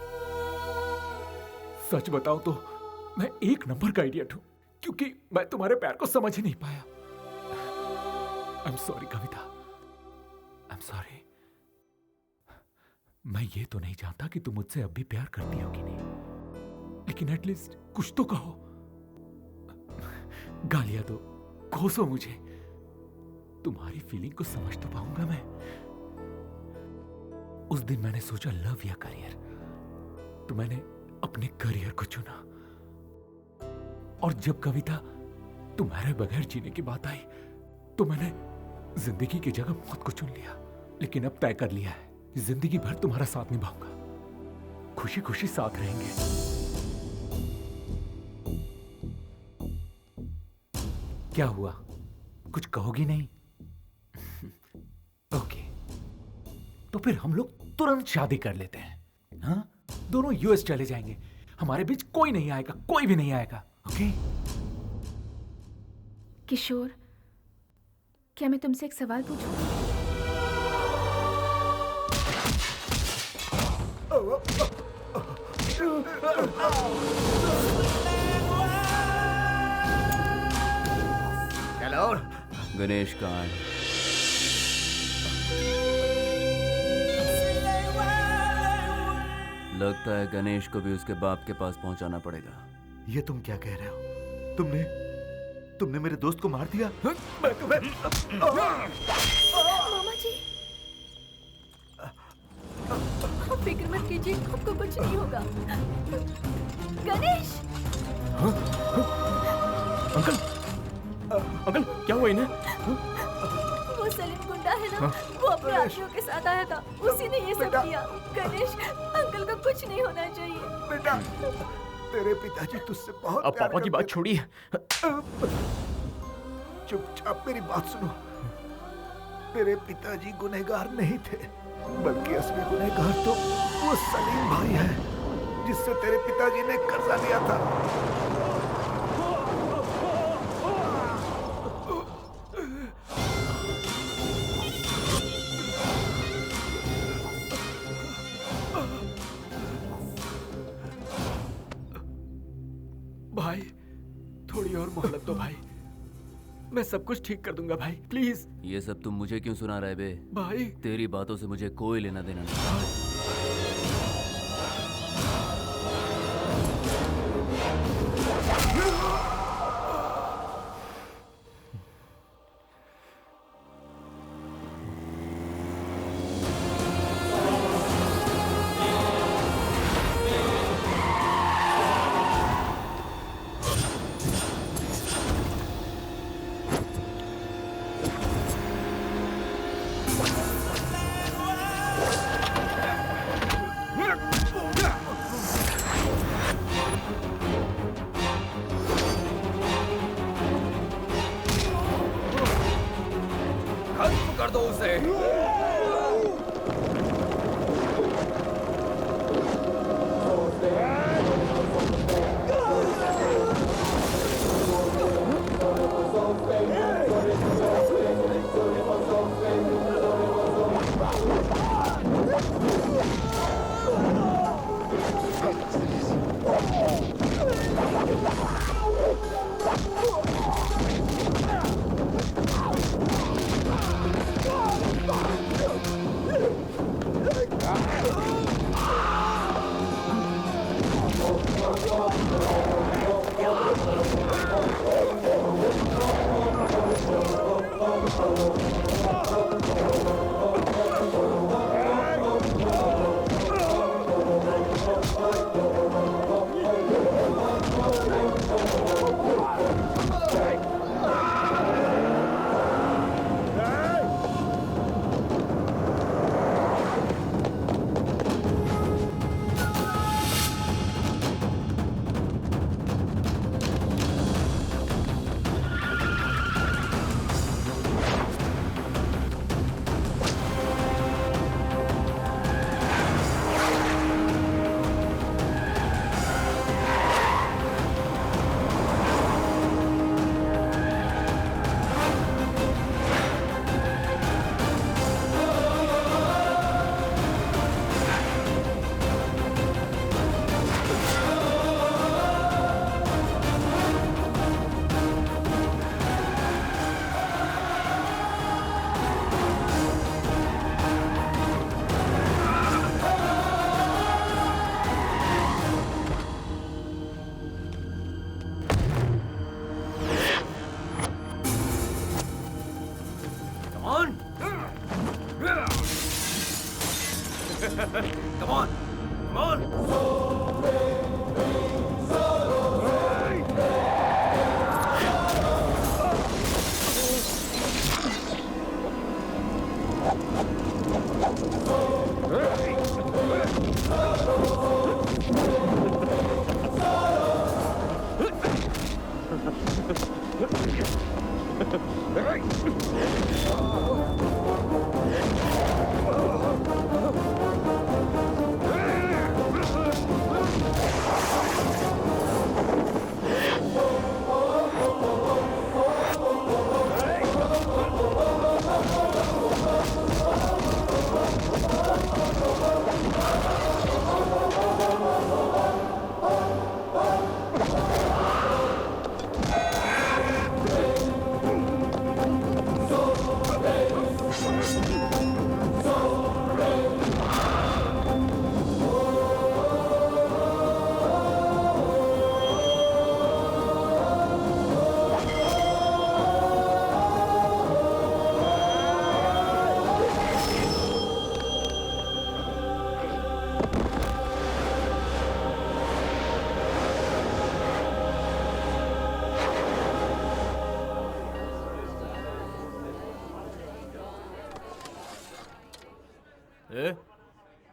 सच बताऊं तो मैं एक नंबर का इडियट हूं, क्योंकि मैं तुम्हारे प्यार को समझ ही नहीं पाया। I am sorry Kavita, I am sorry. मैं ये तो नहीं जानता कि तुम मुझसे अब भी प्यार करती हो कि नहीं, लेकिन एटलीस्ट कुछ तो कहो। गालियां दो, कोसो मुझे, तुम्हारी फीलिंग को समझ तो पाऊंगा मैं। उस दिन मैंने सोचा लव या करियर, तो मैंने अपने करियर को चुना। और जब कविता तुम्हारे बगैर जीने की बात आई, तो मैंने जिंदगी की जगह मौत को चुन लिया। लेकिन अब तय कर लिया है कि जिंदगी भर तुम्हारा साथ निभाऊंगा, खुशी खुशी साथ रहेंगे। क्या हुआ, कुछ कहोगी नहीं? ओके, तो फिर हम लोग तुरंत शादी कर लेते हैं। हाँ, दोनों यूएस चले जाएंगे, हमारे बीच कोई नहीं आएगा, कोई भी नहीं आएगा। ओके? किशोर, क्या मैं तुमसे एक सवाल पूछूं? हेलो, गणेश कांड। लगता है गणेश को भी उसके बाप के पास पहुंचाना पड़ेगा। ये तुम क्या कह रहे हो? तुमने मेरे दोस्त को मार दिया? मैं तुम्हें मामा जी, आप फिक्र मत कीजिए, आपको कुछ नहीं होगा। गणेश! अंकल क्या हुआ इन्हें? वो सलीम गुंडा है ना, वो अपने आदमियों के साथ आया था, उसी ने ये सब किया। गणेश, अंकल को कुछ नहीं होना चाहिए। बेटा, तेरे पिताजी तुझसे बहुत अब पापा की बात छोड़िए, चुपचाप मेरी बात सुनो। तेरे पिताजी गुनहगार नहीं थे, बल्कि असली गुनहगार तो वो सलीम भाई है, जिससे तेरे पिताजी ने कर्जा लिया था। भाई, थोड़ी और मोहलत दो भाई, मैं सब कुछ ठीक कर दूंगा भाई, प्लीज। ये सब तुम मुझे क्यों सुना रहे बे? भाई, तेरी बातों से मुझे कोई लेना देना नहीं। कर दो उसे। on. Come on. Come on.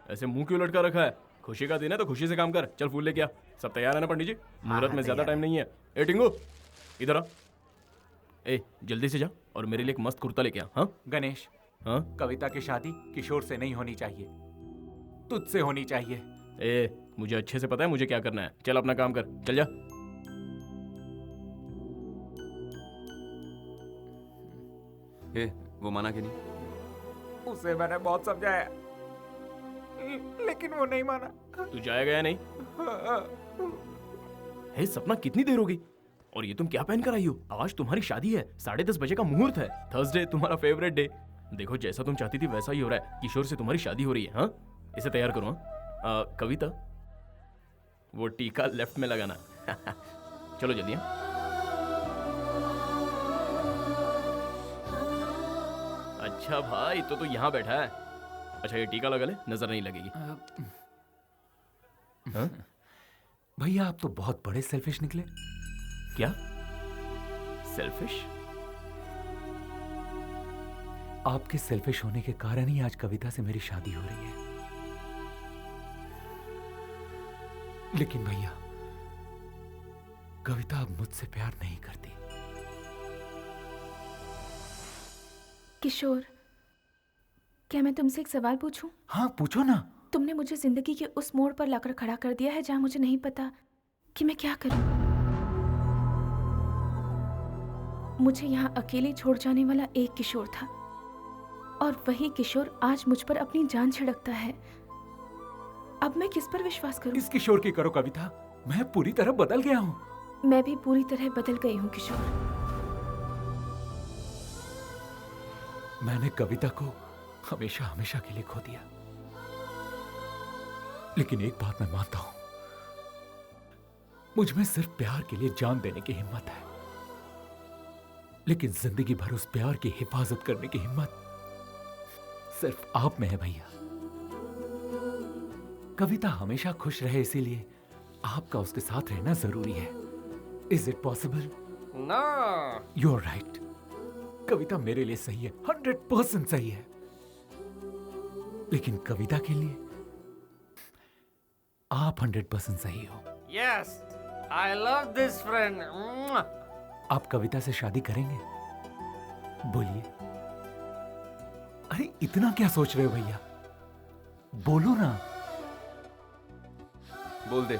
ऐसे मुंह क्यों लटका रखा है? खुशी का दिन है तो खुशी से काम कर। चल फूल लेके आ। सब तैयार है ना पंडित जी? मुहूर्त में ज्यादा टाइम नहीं है। ए टिंगू इधर आ। ए जल्दी से जा और मेरे लिए एक मस्त कुर्ता लेके आ। हाँ गणेश, हाँ कविता की शादी किशोर से नहीं होनी चाहिए, तुझसे होनी चाहिए। ए मुझे अच्छे से पता है मुझे क्या करना है। चल अपना काम कर, चल जा। ए, वो माना कि नहीं? उसे मैंने बहुत समझाया लेकिन वो नहीं माना। तू जाएगा या नहीं? हे सपना, कितनी देर होगी? और ये तुम क्या पहन कर आई हो? आज तुम्हारी शादी है, 10:30 बजे का मुहूर्त है। थर्सडे तुम्हारा फेवरेट डे। देखो जैसा तुम चाहती थी वैसा ही हो रहा है। किशोर से तुम्हारी शादी हो रही है। हाँ इसे तैयार करो। हाँ कविता, वो टीका लेफ्ट में लगाना। चलो जल्दी। अच्छा भाई, तो यहाँ बैठा है। अच्छा ये टीका लगा ले, नजर नहीं लगेगी। हाँ? भैया आप तो बहुत बड़े सेल्फिश निकले। क्या सेल्फिश? आपके सेल्फिश होने के कारण ही आज कविता से मेरी शादी हो रही है। लेकिन भैया, कविता अब मुझसे प्यार नहीं करती। किशोर, क्या मैं तुमसे एक सवाल पूछूं? हाँ पूछो ना। तुमने मुझे जिंदगी के उस मोड़ पर लाकर खड़ा कर दिया है जहां मुझे नहीं पता कि मैं क्या करूं। मुझे यहां अकेले छोड़ जाने वाला एक किशोर था और वही किशोर आज मुझ पर अपनी जान छिड़कता है। अब मैं किस पर विश्वास करूं? इस किशोर की करो कविता, मैं पूरी तरह बदल गया हूं। मैं भी पूरी तरह बदल गई हूं किशोर। मैंने कविता को हमेशा हमेशा के लिए खो दिया। लेकिन एक बात मैं मानता हूं, मुझ में सिर्फ प्यार के लिए जान देने की हिम्मत है, लेकिन जिंदगी भर उस प्यार की हिफाजत करने की हिम्मत सिर्फ आप में है भैया। कविता हमेशा खुश रहे, इसीलिए आपका उसके साथ रहना जरूरी है। Is it possible? No. You are right. Kavita मेरे लिए सही है, 100% सही है, लेकिन कविता के लिए आप 100% सही हो। Yes, I love this friend. आप कविता से शादी करेंगे? बोलिए। अरे इतना क्या सोच रहे हो भैया, बोलो ना। बोल दे।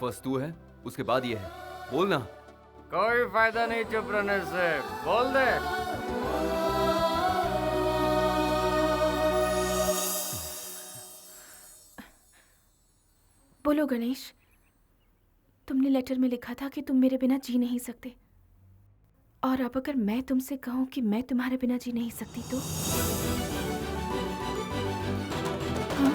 फर्स्ट तू है, उसके बाद ये है। बोल ना। कोई फायदा नहीं चुप रहने से, बोल दे। बोलो गणेश, तुमने लेटर में लिखा था कि तुम मेरे बिना जी नहीं सकते, और अब अगर मैं तुमसे कहूं कि मैं तुम्हारे बिना जी नहीं सकती तो? हाँ?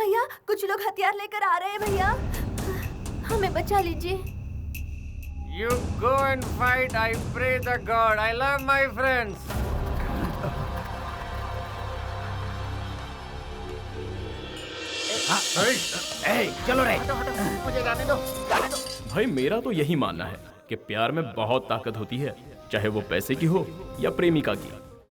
भैया कुछ लोग हथियार लेकर आ रहे हैं भैया, हमें बचा लीजिए। You go and fight. I pray the God. I love my friends. चलो रे, मुझे जाने दो, जाने दो। भाई मेरा तो यही मानना है कि प्यार में बहुत ताकत होती है, चाहे वो पैसे की हो या प्रेमिका की।